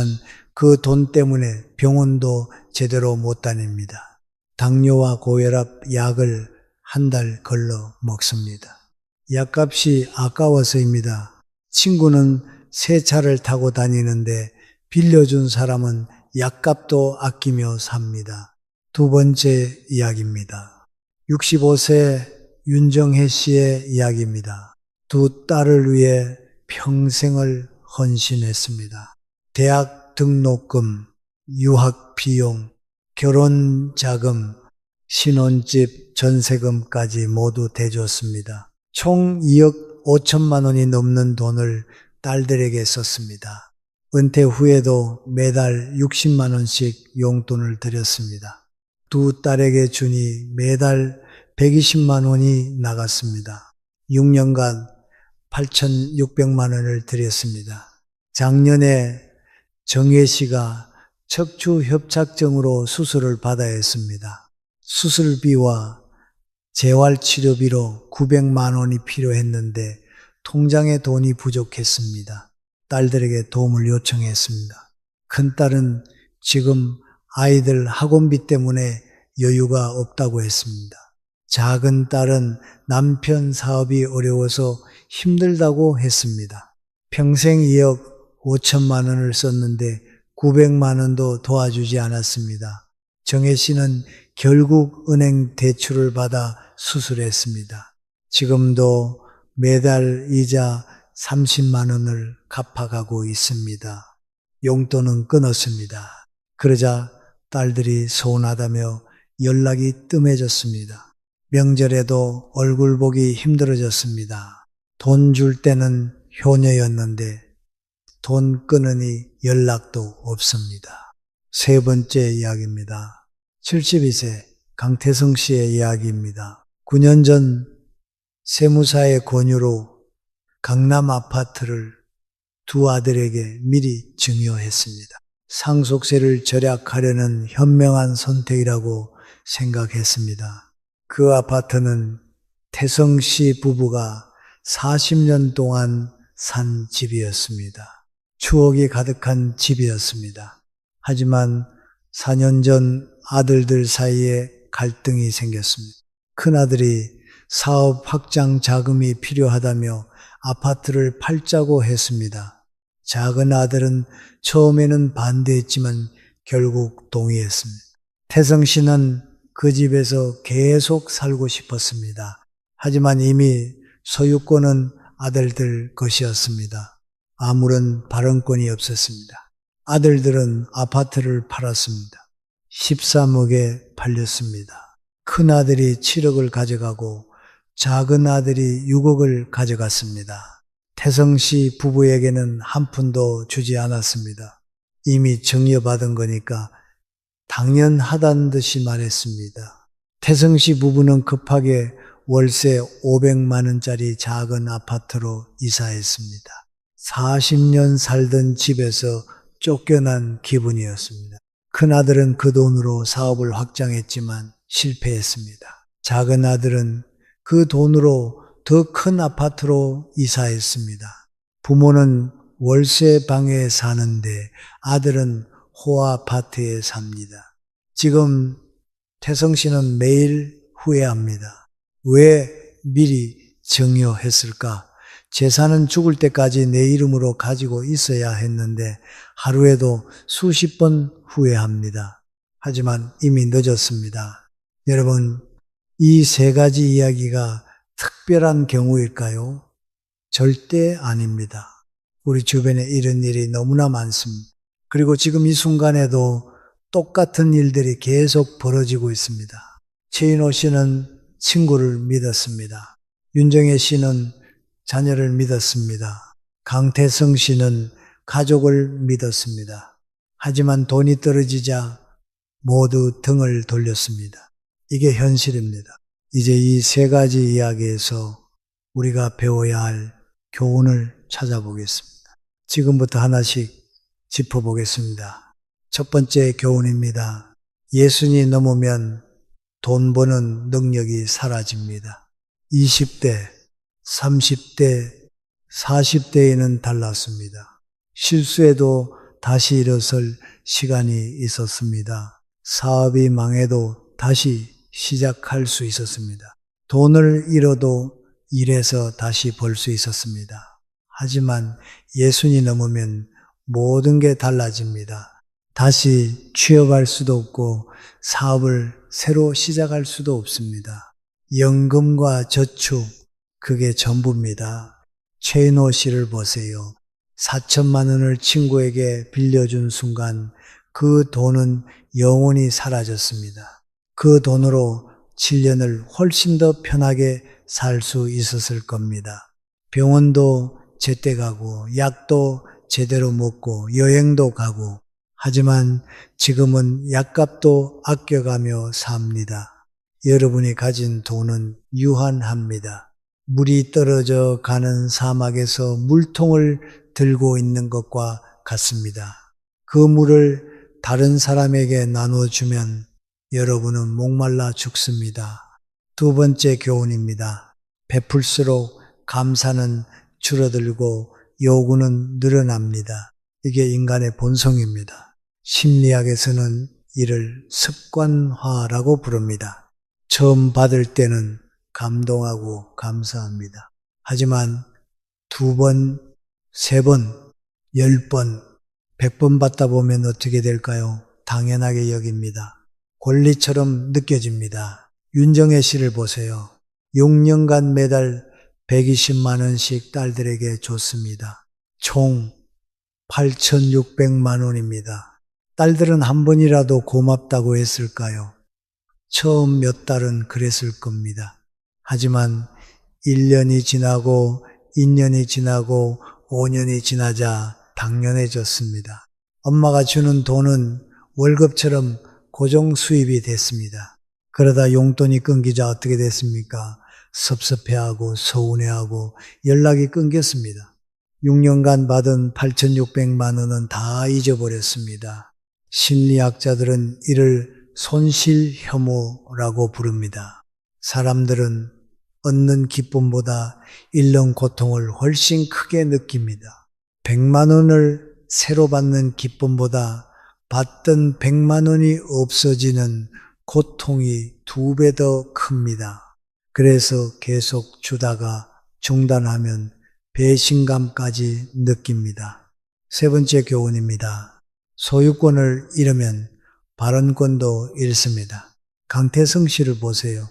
그 돈 때문에 병원도 제대로 못 다닙니다. 당뇨와 고혈압 약을 한 달 걸러 먹습니다. 약값이 아까워서입니다. 친구는 새 차를 타고 다니는데 빌려준 사람은 약값도 아끼며 삽니다. 두 번째 이야기입니다. 65세 윤정혜 씨의 이야기입니다. 두 딸을 위해 평생을 헌신했습니다. 대학 등록금, 유학 비용, 결혼 자금, 신혼집 전세금까지 모두 대줬습니다. 총 2억 5천만 원이 넘는 돈을 딸들에게 썼습니다. 은퇴 후에도 매달 60만 원씩 용돈을 드렸습니다. 두 딸에게 주니 매달 120만 원이 나갔습니다. 6년간 8,600만 원을 드렸습니다. 작년에 정혜 씨가 척추협착증으로 수술을 받아야 했습니다. 수술비와 재활치료비로 900만 원이 필요했는데 통장에 돈이 부족했습니다. 딸들에게 도움을 요청했습니다. 큰딸은 지금 아이들 학원비 때문에 여유가 없다고 했습니다. 작은 딸은 남편 사업이 어려워서 힘들다고 했습니다. 평생 2억 5천만 원을 썼는데 900만 원도 도와주지 않았습니다. 정혜 씨는 결국 은행 대출을 받아 수술했습니다. 지금도 매달 이자 30만 원을 갚아가고 있습니다. 용돈은 끊었습니다. 그러자 딸들이 서운하다며 연락이 뜸해졌습니다. 명절에도 얼굴 보기 힘들어졌습니다. 돈 줄 때는 효녀였는데 돈 끊으니 연락도 없습니다. 세 번째 이야기입니다. 72세 강태성 씨의 이야기입니다. 9년 전 세무사의 권유로 강남 아파트를 두 아들에게 미리 증여했습니다. 상속세를 절약하려는 현명한 선택이라고 생각했습니다. 그 아파트는 태성 씨 부부가 40년 동안 산 집이었습니다. 추억이 가득한 집이었습니다. 하지만 4년 전 아들들 사이에 갈등이 생겼습니다. 큰아들이 사업 확장 자금이 필요하다며 아파트를 팔자고 했습니다. 작은 아들은 처음에는 반대했지만 결국 동의했습니다. 태성 씨는 그 집에서 계속 살고 싶었습니다. 하지만 이미 소유권은 아들들 것이었습니다. 아무런 발언권이 없었습니다. 아들들은 아파트를 팔았습니다. 13억에 팔렸습니다. 큰아들이 7억을 가져가고 작은 아들이 6억을 가져갔습니다. 태성 씨 부부에게는 한 푼도 주지 않았습니다. 이미 증여받은 거니까 당연하다는 듯이 말했습니다. 태성 씨 부부는 급하게 월세 500만 원짜리 작은 아파트로 이사했습니다. 40년 살던 집에서 쫓겨난 기분이었습니다. 큰아들은 그 돈으로 사업을 확장했지만 실패했습니다. 작은 아들은 그 돈으로 더 큰 아파트로 이사했습니다. 부모는 월세 방에 사는데 아들은 호아파트에 삽니다. 지금 태성 씨는 매일 후회합니다. 왜 미리 증여했을까? 재산은 죽을 때까지 내 이름으로 가지고 있어야 했는데 하루에도 수십 번 후회합니다. 하지만 이미 늦었습니다. 여러분, 이 세 가지 이야기가 특별한 경우일까요? 절대 아닙니다. 우리 주변에 이런 일이 너무나 많습니다. 그리고 지금 이 순간에도 똑같은 일들이 계속 벌어지고 있습니다. 최인호 씨는 친구를 믿었습니다. 윤정혜 씨는 자녀를 믿었습니다. 강태성 씨는 가족을 믿었습니다. 하지만 돈이 떨어지자 모두 등을 돌렸습니다. 이게 현실입니다. 이제 이 세 가지 이야기에서 우리가 배워야 할 교훈을 찾아보겠습니다. 지금부터 하나씩 짚어보겠습니다. 첫 번째 교훈입니다. 예순이 넘으면 돈 버는 능력이 사라집니다. 20대, 30대, 40대에는 달랐습니다. 실수해도 다시 일어설 시간이 있었습니다. 사업이 망해도 다시 시작할 수 있었습니다. 돈을 잃어도 일해서 다시 벌 수 있었습니다. 하지만 예순이 넘으면 모든 게 달라집니다. 다시 취업할 수도 없고 사업을 새로 시작할 수도 없습니다. 연금과 저축, 그게 전부입니다. 최인호 씨를 보세요. 4천만 원을 친구에게 빌려준 순간 그 돈은 영원히 사라졌습니다. 그 돈으로 7년을 훨씬 더 편하게 살 수 있었을 겁니다. 병원도 제때 가고 약도 제대로 먹고 여행도 가고 하지만 지금은 약값도 아껴가며 삽니다. 여러분이 가진 돈은 유한합니다. 물이 떨어져 가는 사막에서 물통을 들고 있는 것과 같습니다. 그 물을 다른 사람에게 나눠주면 여러분은 목말라 죽습니다. 두 번째 교훈입니다. 베풀수록 감사는 줄어들고 요구는 늘어납니다. 이게 인간의 본성입니다. 심리학에서는 이를 습관화라고 부릅니다. 처음 받을 때는 감동하고 감사합니다. 하지만 2번, 3번, 10번, 100번 받다 보면 어떻게 될까요? 당연하게 여깁니다. 권리처럼 느껴집니다. 윤정혜 씨를 보세요. 6년간 매달 120만 원씩 딸들에게 줬습니다. 총 8,600만 원입니다. 딸들은 한 번이라도 고맙다고 했을까요? 처음 몇 달은 그랬을 겁니다. 하지만 1년이 지나고 2년이 지나고 5년이 지나자 당연해졌습니다. 엄마가 주는 돈은 월급처럼 고정 수입이 됐습니다. 그러다 용돈이 끊기자 어떻게 됐습니까? 섭섭해하고 서운해하고 연락이 끊겼습니다. 6년간 받은 8,600만 원은 다 잊어버렸습니다. 심리학자들은 이를 손실 혐오라고 부릅니다. 사람들은 얻는 기쁨보다 잃는 고통을 훨씬 크게 느낍니다. 100만 원을 새로 받는 기쁨보다 받던 100만 원이 없어지는 고통이 2배 더 큽니다. 그래서 계속 주다가 중단하면 배신감까지 느낍니다. 세 번째 교훈입니다. 소유권을 잃으면 발언권도 잃습니다. 강태성 씨를 보세요.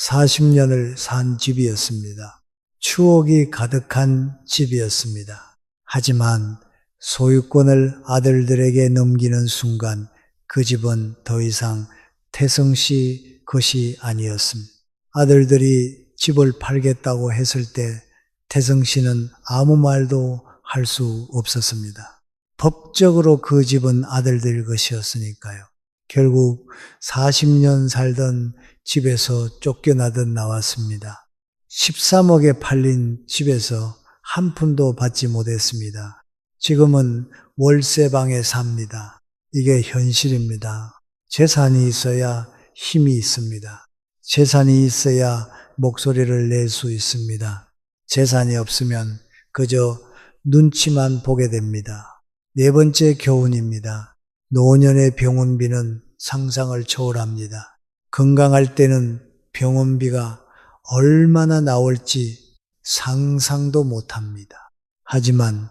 40년을 산 집이었습니다. 추억이 가득한 집이었습니다. 하지만 소유권을 아들들에게 넘기는 순간 그 집은 더 이상 태성 씨 것이 아니었습니다. 아들들이 집을 팔겠다고 했을 때 태성 씨는 아무 말도 할 수 없었습니다. 법적으로 그 집은 아들들 것이었으니까요. 결국 40년 살던 집에서 쫓겨나듯 나왔습니다. 13억에 팔린 집에서 한 푼도 받지 못했습니다. 지금은 월세방에 삽니다. 이게 현실입니다. 재산이 있어야 힘이 있습니다. 재산이 있어야 목소리를 낼 수 있습니다. 재산이 없으면 그저 눈치만 보게 됩니다. 네 번째 교훈입니다. 노년의 병원비는 상상을 초월합니다. 건강할 때는 병원비가 얼마나 나올지 상상도 못합니다. 하지만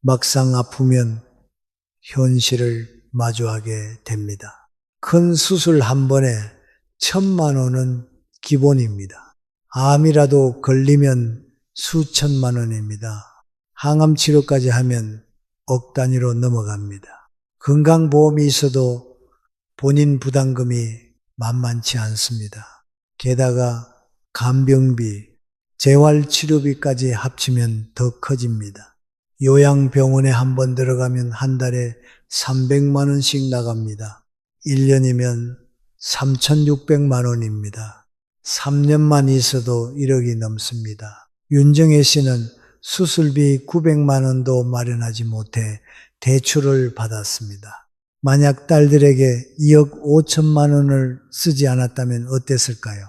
막상 아프면 현실을 마주하게 됩니다. 큰 수술 한 번에 1,000만 원은 기본입니다. 암이라도 걸리면 수천만 원입니다. 항암 치료까지 하면 억 단위로 넘어갑니다. 건강보험이 있어도 본인 부담금이 만만치 않습니다. 게다가 간병비, 재활치료비까지 합치면 더 커집니다. 요양병원에 한 번 들어가면 한 달에 300만 원씩 나갑니다. 1년이면 3,600만 원입니다. 3년만 있어도 1억이 넘습니다. 윤정혜 씨는 수술비 900만 원도 마련하지 못해 대출을 받았습니다. 만약 딸들에게 2억 5천만 원을 쓰지 않았다면 어땠을까요?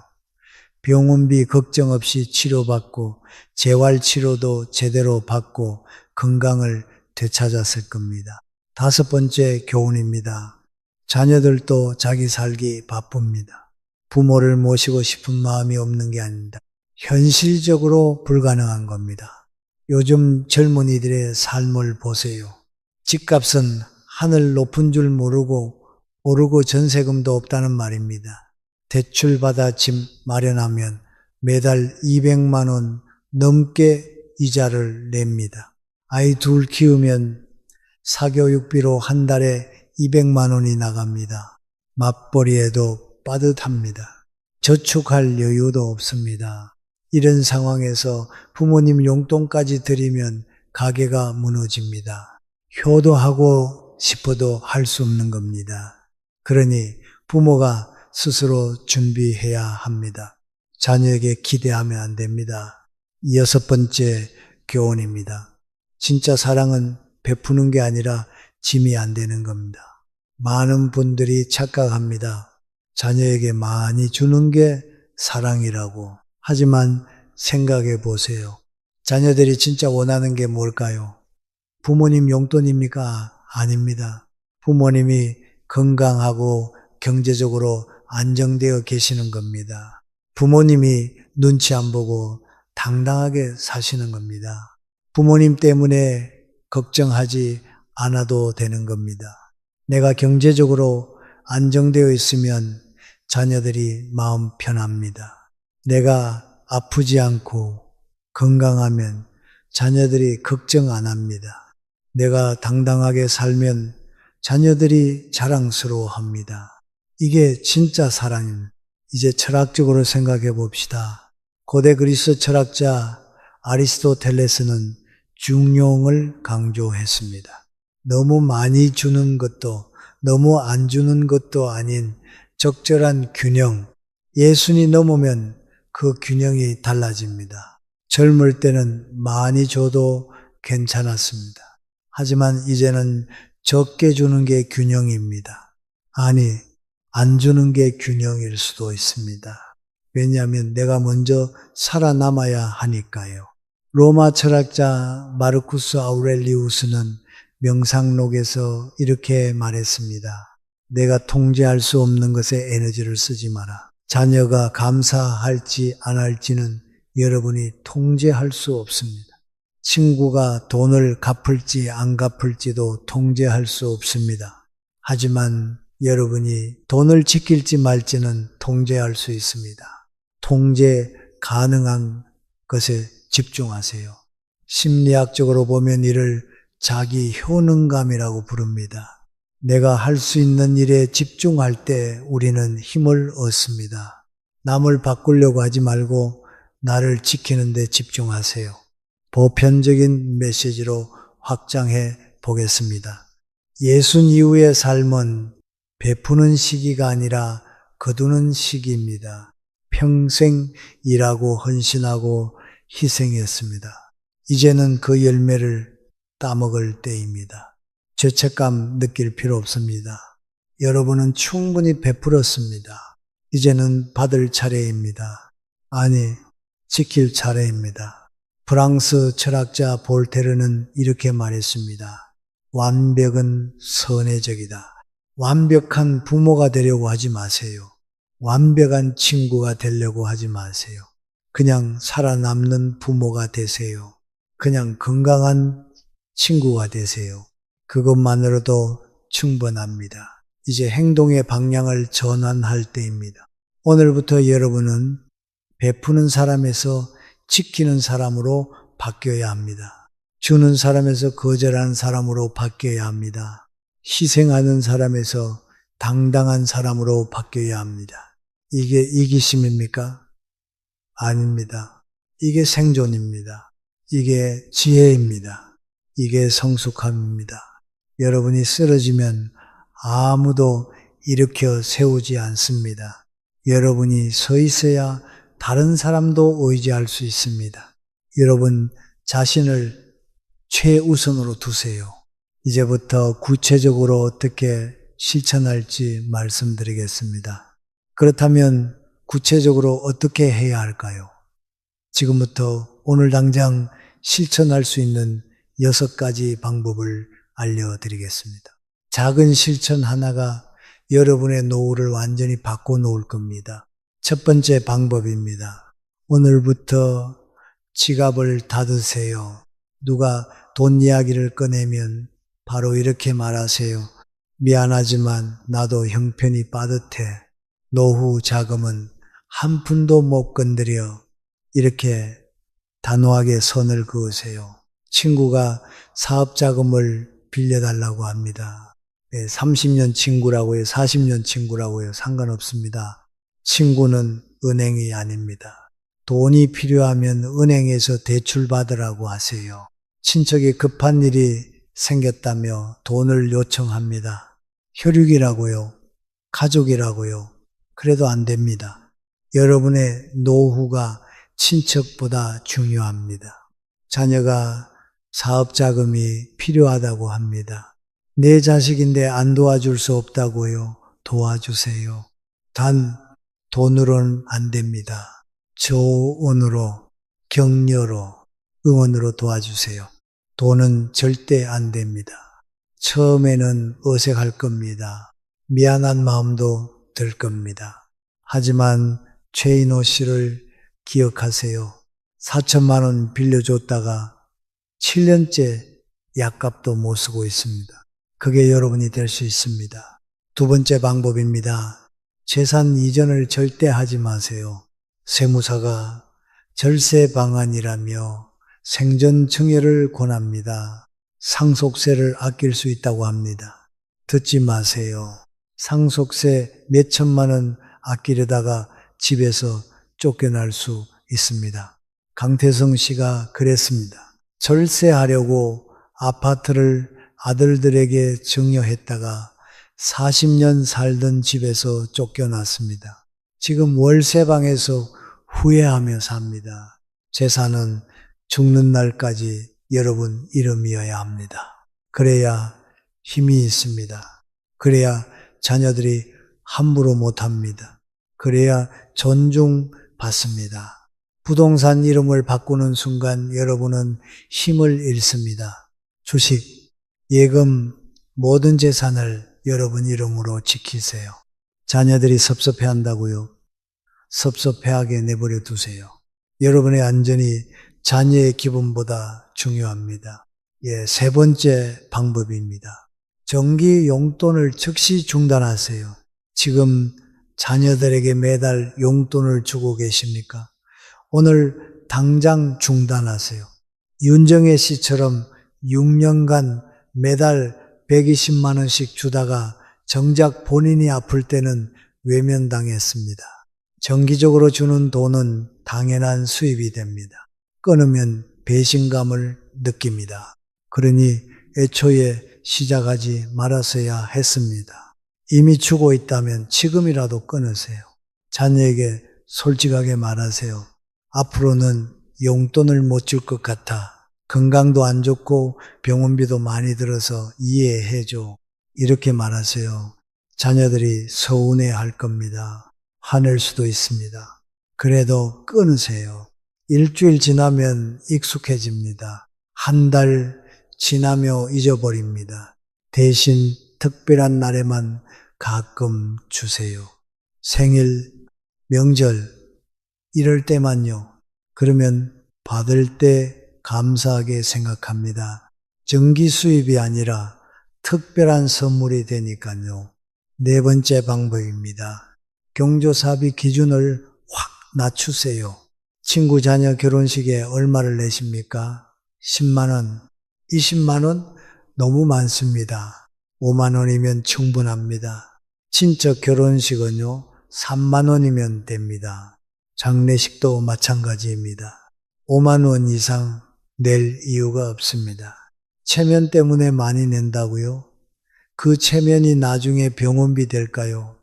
병원비 걱정 없이 치료받고 재활치료도 제대로 받고 건강을 되찾았을 겁니다. 다섯 번째 교훈입니다. 자녀들도 자기 살기 바쁩니다. 부모를 모시고 싶은 마음이 없는 게 아닙니다. 현실적으로 불가능한 겁니다. 요즘 젊은이들의 삶을 보세요. 집값은 하늘 높은 줄 모르고 오르고 전세금도 없다는 말입니다. 대출받아 집 마련하면 매달 200만 원 넘게 이자를 냅니다. 아이 둘 키우면 사교육비로 한 달에 200만 원이 나갑니다. 맞벌이에도 빠듯합니다. 저축할 여유도 없습니다. 이런 상황에서 부모님 용돈까지 드리면 가게가 무너집니다. 효도하고 싶어도 할 수 없는 겁니다. 그러니 부모가 스스로 준비해야 합니다. 자녀에게 기대하면 안 됩니다. 여섯 번째 교훈입니다. 진짜 사랑은 베푸는 게 아니라 짐이 안 되는 겁니다. 많은 분들이 착각합니다. 자녀에게 많이 주는 게 사랑이라고. 하지만 생각해 보세요. 자녀들이 진짜 원하는 게 뭘까요? 부모님 용돈입니까? 아닙니다. 부모님이 건강하고 경제적으로 안정되어 계시는 겁니다. 부모님이 눈치 안 보고 당당하게 사시는 겁니다. 부모님 때문에 걱정하지 않아도 되는 겁니다. 내가 경제적으로 안정되어 있으면 자녀들이 마음 편합니다. 내가 아프지 않고 건강하면 자녀들이 걱정 안 합니다. 내가 당당하게 살면 자녀들이 자랑스러워 합니다. 이게 진짜 사랑입니다. 이제 철학적으로 생각해 봅시다. 고대 그리스 철학자 아리스토텔레스는 중용을 강조했습니다. 너무 많이 주는 것도 너무 안 주는 것도 아닌 적절한 균형. 예순이 넘으면 그 균형이 달라집니다. 젊을 때는 많이 줘도 괜찮았습니다. 하지만 이제는 적게 주는 게 균형입니다. 아니, 안 주는 게 균형일 수도 있습니다. 왜냐하면 내가 먼저 살아남아야 하니까요. 로마 철학자 마르쿠스 아우렐리우스는 명상록에서 이렇게 말했습니다. 내가 통제할 수 없는 것에 에너지를 쓰지 마라. 자녀가 감사할지 안 할지는 여러분이 통제할 수 없습니다. 친구가 돈을 갚을지 안 갚을지도 통제할 수 없습니다. 하지만 여러분이 돈을 지킬지 말지는 통제할 수 있습니다. 통제 가능한 것에 집중하세요. 심리학적으로 보면 이를 자기 효능감이라고 부릅니다. 내가 할 수 있는 일에 집중할 때 우리는 힘을 얻습니다. 남을 바꾸려고 하지 말고 나를 지키는 데 집중하세요. 보편적인 메시지로 확장해 보겠습니다. 예순 이후의 삶은 베푸는 시기가 아니라 거두는 시기입니다. 평생 일하고 헌신하고 희생했습니다. 이제는 그 열매를 따먹을 때입니다. 죄책감 느낄 필요 없습니다. 여러분은 충분히 베풀었습니다. 이제는 받을 차례입니다. 아니, 지킬 차례입니다. 프랑스 철학자 볼테르는 이렇게 말했습니다. 완벽은 선해적이다. 완벽한 부모가 되려고 하지 마세요. 완벽한 친구가 되려고 하지 마세요. 그냥 살아남는 부모가 되세요. 그냥 건강한 친구가 되세요. 그것만으로도 충분합니다. 이제 행동의 방향을 전환할 때입니다. 오늘부터 여러분은 베푸는 사람에서 지키는 사람으로 바뀌어야 합니다. 주는 사람에서 거절하는 사람으로 바뀌어야 합니다. 희생하는 사람에서 당당한 사람으로 바뀌어야 합니다. 이게 이기심입니까? 아닙니다. 이게 생존입니다. 이게 지혜입니다. 이게 성숙함입니다. 여러분이 쓰러지면 아무도 일으켜 세우지 않습니다. 여러분이 서 있어야 다른 사람도 의지할 수 있습니다. 여러분 자신을 최우선으로 두세요. 이제부터 구체적으로 어떻게 실천할지 말씀드리겠습니다. 그렇다면 구체적으로 어떻게 해야 할까요? 지금부터 오늘 당장 실천할 수 있는 6가지 방법을 알려드리겠습니다. 작은 실천 하나가 여러분의 노후를 완전히 바꿔놓을 겁니다. 첫 번째 방법입니다. 오늘부터 지갑을 닫으세요. 누가 돈 이야기를 꺼내면 바로 이렇게 말하세요. 미안하지만 나도 형편이 빠듯해. 노후 자금은 한 푼도 못 건드려. 이렇게 단호하게 선을 그으세요. 친구가 사업 자금을 빌려달라고 합니다. 30년 친구라고요, 40년 친구라고요, 상관없습니다. 친구는 은행이 아닙니다. 돈이 필요하면 은행에서 대출 받으라고 하세요. 친척이 급한 일이 생겼다며 돈을 요청합니다. 혈육이라고요, 가족이라고요. 그래도 안 됩니다. 여러분의 노후가 친척보다 중요합니다. 자녀가 사업 자금이 필요하다고 합니다. 내 자식인데 안 도와줄 수 없다고요. 도와주세요. 단 돈으로는 안 됩니다. 조언으로, 격려로, 응원으로 도와주세요. 돈은 절대 안 됩니다. 처음에는 어색할 겁니다. 미안한 마음도 들 겁니다. 하지만 최인호 씨를 기억하세요. 4천만 원 빌려줬다가 7년째 약값도 못 쓰고 있습니다. 그게 여러분이 될 수 있습니다. 두 번째 방법입니다. 재산 이전을 절대 하지 마세요. 세무사가 절세 방안이라며 생전 증여를 권합니다. 상속세를 아낄 수 있다고 합니다. 듣지 마세요. 상속세 몇 천만 원 아끼려다가 집에서 쫓겨날 수 있습니다. 강태성 씨가 그랬습니다. 절세하려고 아파트를 아들들에게 증여했다가 40년 살던 집에서 쫓겨났습니다. 지금 월세방에서 후회하며 삽니다. 재산은 죽는 날까지 여러분 이름이어야 합니다. 그래야 힘이 있습니다. 그래야 자녀들이 함부로 못합니다. 그래야 존중받습니다. 부동산 이름을 바꾸는 순간 여러분은 힘을 잃습니다. 주식, 예금, 모든 재산을 여러분 이름으로 지키세요. 자녀들이 섭섭해한다고요? 섭섭해하게 내버려 두세요. 여러분의 안전이 자녀의 기분보다 중요합니다. 세 번째 방법입니다. 정기 용돈을 즉시 중단하세요. 지금 자녀들에게 매달 용돈을 주고 계십니까? 오늘 당장 중단하세요. 윤정혜 씨처럼 6년간 매달 120만 원씩 주다가 정작 본인이 아플 때는 외면당했습니다. 정기적으로 주는 돈은 당연한 수입이 됩니다. 끊으면 배신감을 느낍니다. 그러니 애초에 시작하지 말았어야 했습니다. 이미 주고 있다면 지금이라도 끊으세요. 자녀에게 솔직하게 말하세요. 앞으로는 용돈을 못 줄 것 같아. 건강도 안 좋고 병원비도 많이 들어서 이해해줘. 이렇게 말하세요. 자녀들이 서운해 할 겁니다. 화낼 수도 있습니다. 그래도 끊으세요. 일주일 지나면 익숙해집니다. 한 달 지나며 잊어버립니다. 대신 특별한 날에만 가끔 주세요. 생일, 명절, 이럴 때만요. 그러면 받을 때 감사하게 생각합니다. 정기 수입이 아니라 특별한 선물이 되니까요. 네 번째 방법입니다. 경조사비 기준을 확 낮추세요. 친구 자녀 결혼식에 얼마를 내십니까? 10만 원, 20만 원? 너무 많습니다. 5만 원이면 충분합니다. 친척 결혼식은요, 3만 원이면 됩니다. 장례식도 마찬가지입니다. 5만 원 이상 낼 이유가 없습니다. 체면 때문에 많이 낸다고요? 그 체면이 나중에 병원비 될까요?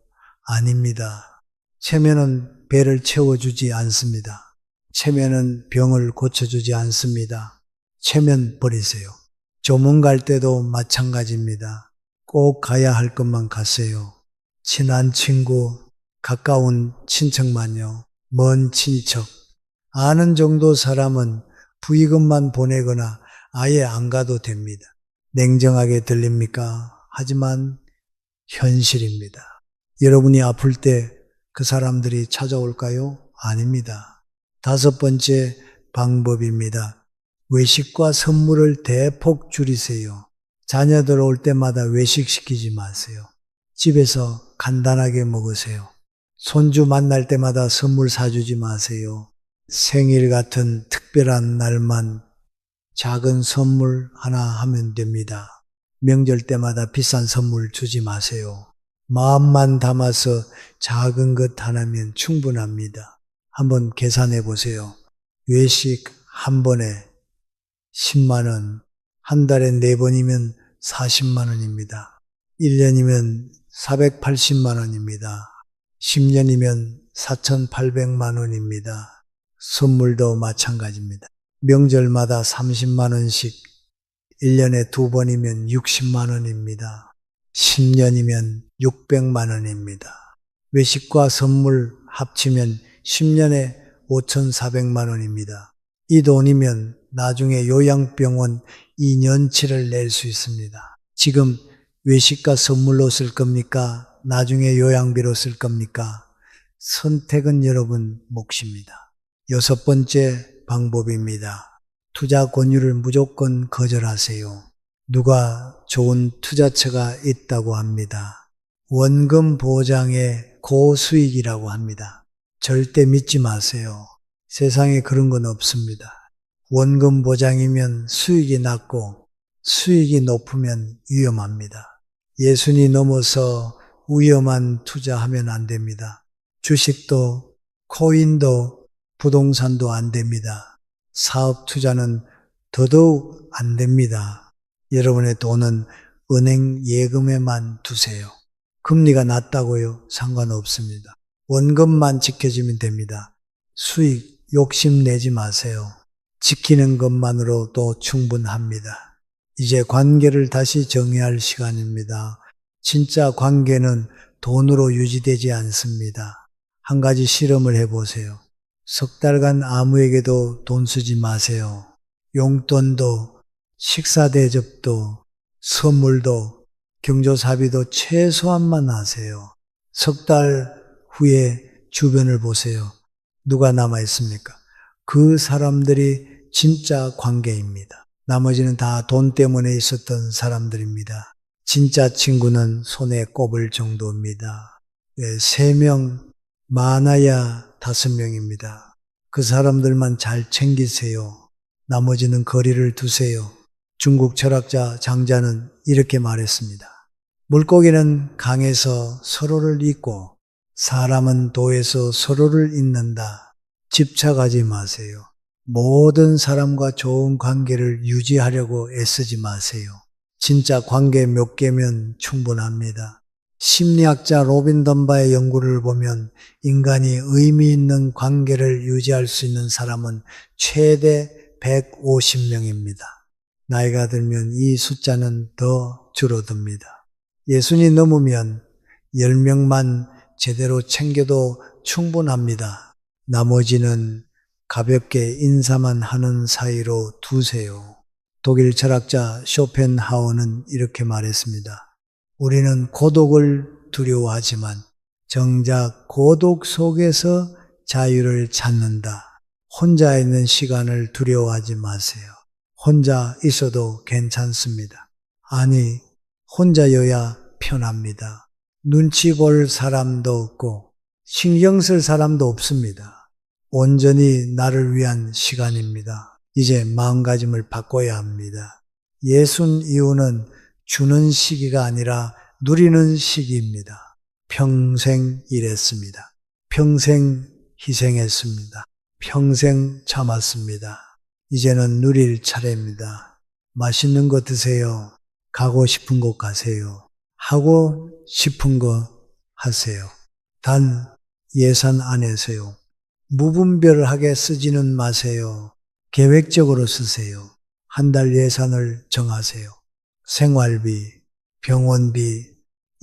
아닙니다. 체면은 배를 채워주지 않습니다. 체면은 병을 고쳐주지 않습니다. 체면 버리세요. 조문 갈 때도 마찬가지입니다. 꼭 가야 할 것만 가세요. 친한 친구, 가까운 친척만요. 먼 친척, 아는 정도 사람은 부의금만 보내거나 아예 안 가도 됩니다. 냉정하게 들립니까? 하지만 현실입니다. 여러분이 아플 때 그 사람들이 찾아올까요? 아닙니다. 다섯 번째 방법입니다. 외식과 선물을 대폭 줄이세요. 자녀들 올 때마다 외식시키지 마세요. 집에서 간단하게 먹으세요. 손주 만날 때마다 선물 사주지 마세요. 생일 같은 특별한 날만 작은 선물 하나 하면 됩니다. 명절 때마다 비싼 선물 주지 마세요. 마음만 담아서 작은 것 하나면 충분합니다. 한번 계산해 보세요. 외식 한 번에 10만 원, 한 달에 4번이면 40만 원입니다. 1년이면 480만 원입니다. 10년이면 4,800만 원입니다. 선물도 마찬가지입니다. 명절마다 30만 원씩 1년에 2번이면 60만 원입니다. 10년이면 600만 원입니다. 외식과 선물 합치면 10년에 5,400만 원입니다. 이 돈이면 나중에 요양병원 2년치를 낼 수 있습니다. 지금 외식과 선물로 쓸 겁니까? 나중에 요양비로 쓸 겁니까? 선택은 여러분 몫입니다. 여섯 번째 방법입니다. 투자 권유를 무조건 거절하세요. 누가 좋은 투자처가 있다고 합니다. 원금 보장의 고수익이라고 합니다. 절대 믿지 마세요. 세상에 그런 건 없습니다. 원금 보장이면 수익이 낮고 수익이 높으면 위험합니다. 예순이 넘어서 위험한 투자하면 안 됩니다. 주식도 코인도 부동산도 안 됩니다. 사업 투자는 더더욱 안 됩니다. 여러분의 돈은 은행 예금에만 두세요. 금리가 낮다고요? 상관없습니다. 원금만 지켜주면 됩니다. 수익 욕심내지 마세요. 지키는 것만으로도 충분합니다. 이제 관계를 다시 정의해야 할 시간입니다. 진짜 관계는 돈으로 유지되지 않습니다. 한 가지 실험을 해보세요. 석 달간 아무에게도 돈 쓰지 마세요. 용돈도, 식사 대접도, 선물도, 경조사비도 최소한만 하세요. 석 달 후에 주변을 보세요. 누가 남아있습니까? 그 사람들이 진짜 관계입니다. 나머지는 다 돈 때문에 있었던 사람들입니다. 진짜 친구는 손에 꼽을 정도입니다. 3명, 많아야 5명입니다. 그 사람들만 잘 챙기세요. 나머지는 거리를 두세요. 중국 철학자 장자는 이렇게 말했습니다. 물고기는 강에서 서로를 잇고 사람은 도에서 서로를 잇는다. 집착하지 마세요. 모든 사람과 좋은 관계를 유지하려고 애쓰지 마세요. 진짜 관계 몇 개면 충분합니다. 심리학자 로빈 덤바의 연구를 보면 인간이 의미 있는 관계를 유지할 수 있는 사람은 최대 150명입니다. 나이가 들면 이 숫자는 더 줄어듭니다. 예순이 넘으면 10명만 제대로 챙겨도 충분합니다. 나머지는 가볍게 인사만 하는 사이로 두세요. 독일 철학자 쇼펜하우는 이렇게 말했습니다. 우리는 고독을 두려워하지만 정작 고독 속에서 자유를 찾는다. 혼자 있는 시간을 두려워하지 마세요. 혼자 있어도 괜찮습니다. 아니, 혼자여야 편합니다. 눈치 볼 사람도 없고 신경 쓸 사람도 없습니다. 온전히 나를 위한 시간입니다. 이제 마음가짐을 바꿔야 합니다. 예순 이후는 주는 시기가 아니라 누리는 시기입니다. 평생 일했습니다. 평생 희생했습니다. 평생 참았습니다. 이제는 누릴 차례입니다. 맛있는 거 드세요. 가고 싶은 곳 가세요. 하고 싶은 거 하세요. 단 예산 안에서요. 무분별하게 쓰지는 마세요. 계획적으로 쓰세요. 한 달 예산을 정하세요. 생활비, 병원비,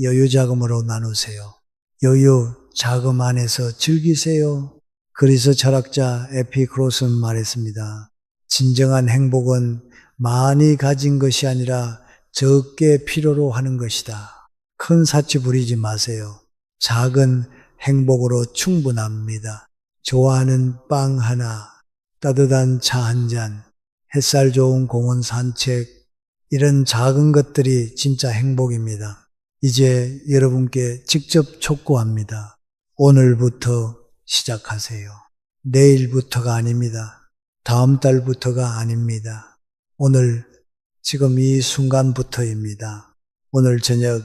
여유자금으로 나누세요. 여유 자금 안에서 즐기세요. 그리스 철학자 에피크로스는 말했습니다. 진정한 행복은 많이 가진 것이 아니라 적게 필요로 하는 것이다. 큰 사치 부리지 마세요. 작은 행복으로 충분합니다. 좋아하는 빵 하나, 따뜻한 차 한 잔, 햇살 좋은 공원 산책, 이런 작은 것들이 진짜 행복입니다. 이제 여러분께 직접 촉구합니다. 오늘부터 시작하세요. 내일부터가 아닙니다. 다음 달부터가 아닙니다. 오늘, 지금 이 순간부터입니다. 오늘 저녁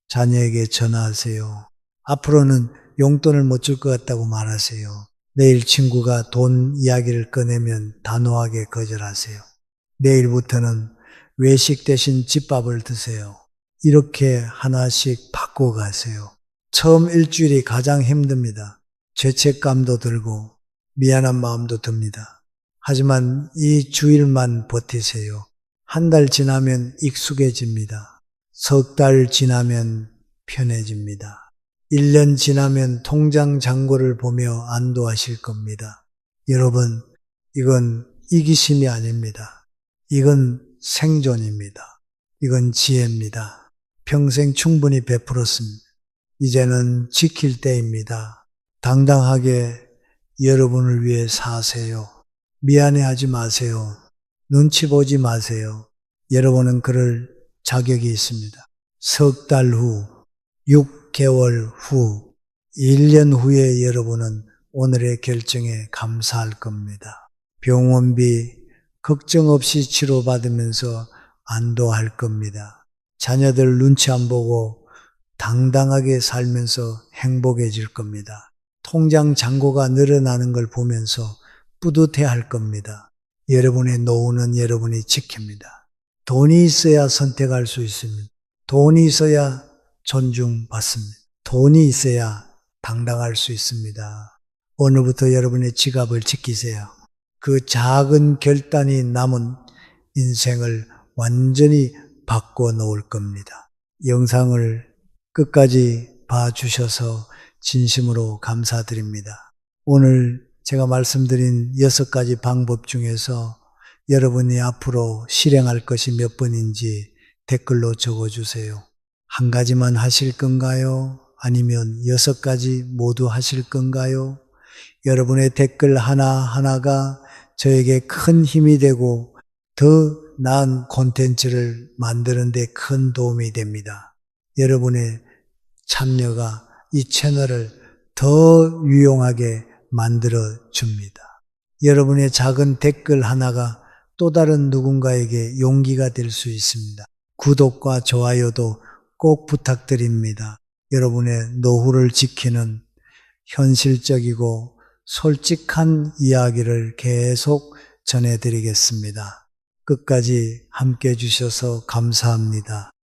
자녀에게 전화하세요. 앞으로는 용돈을 못 줄 것 같다고 말하세요. 내일 친구가 돈 이야기를 꺼내면 단호하게 거절하세요. 내일부터는 외식 대신 집밥을 드세요. 이렇게 하나씩 바꿔가세요. 처음 일주일이 가장 힘듭니다. 죄책감도 들고 미안한 마음도 듭니다. 하지만 이 주일만 버티세요. 한 달 지나면 익숙해집니다. 석 달 지나면 편해집니다. 1년 지나면 통장 잔고를 보며 안도하실 겁니다. 여러분, 이건 이기심이 아닙니다. 이건 생존입니다. 이건 지혜입니다. 평생 충분히 베풀었습니다. 이제는 지킬 때입니다. 당당하게 여러분을 위해 사세요. 미안해하지 마세요. 눈치 보지 마세요. 여러분은 그럴 자격이 있습니다. 석 달 후, 6개월 후, 1년 후에 여러분은 오늘의 결정에 감사할 겁니다. 병원비 걱정 없이 치료받으면서 안도할 겁니다. 자녀들 눈치 안 보고 당당하게 살면서 행복해질 겁니다. 통장 잔고가 늘어나는 걸 보면서 뿌듯해 할 겁니다. 여러분의 노후는 여러분이 지킵니다. 돈이 있어야 선택할 수 있습니다. 돈이 있어야 존중받습니다. 돈이 있어야 당당할 수 있습니다. 오늘부터 여러분의 지갑을 지키세요. 그 작은 결단이 남은 인생을 완전히 바꿔 놓을 겁니다. 영상을 끝까지 봐주셔서 진심으로 감사드립니다. 오늘 제가 말씀드린 6가지 방법 중에서 여러분이 앞으로 실행할 것이 몇 번인지 댓글로 적어주세요. 한 가지만 하실 건가요? 아니면 6가지 모두 하실 건가요? 여러분의 댓글 하나하나가 저에게 큰 힘이 되고 더 나은 콘텐츠를 만드는 데 큰 도움이 됩니다. 여러분의 참여가 이 채널을 더 유용하게 만들어 줍니다. 여러분의 작은 댓글 하나가 또 다른 누군가에게 용기가 될 수 있습니다. 구독과 좋아요도 꼭 부탁드립니다. 여러분의 노후를 지키는 현실적이고 솔직한 이야기를 계속 전해드리겠습니다. 끝까지 함께 해주셔서 감사합니다.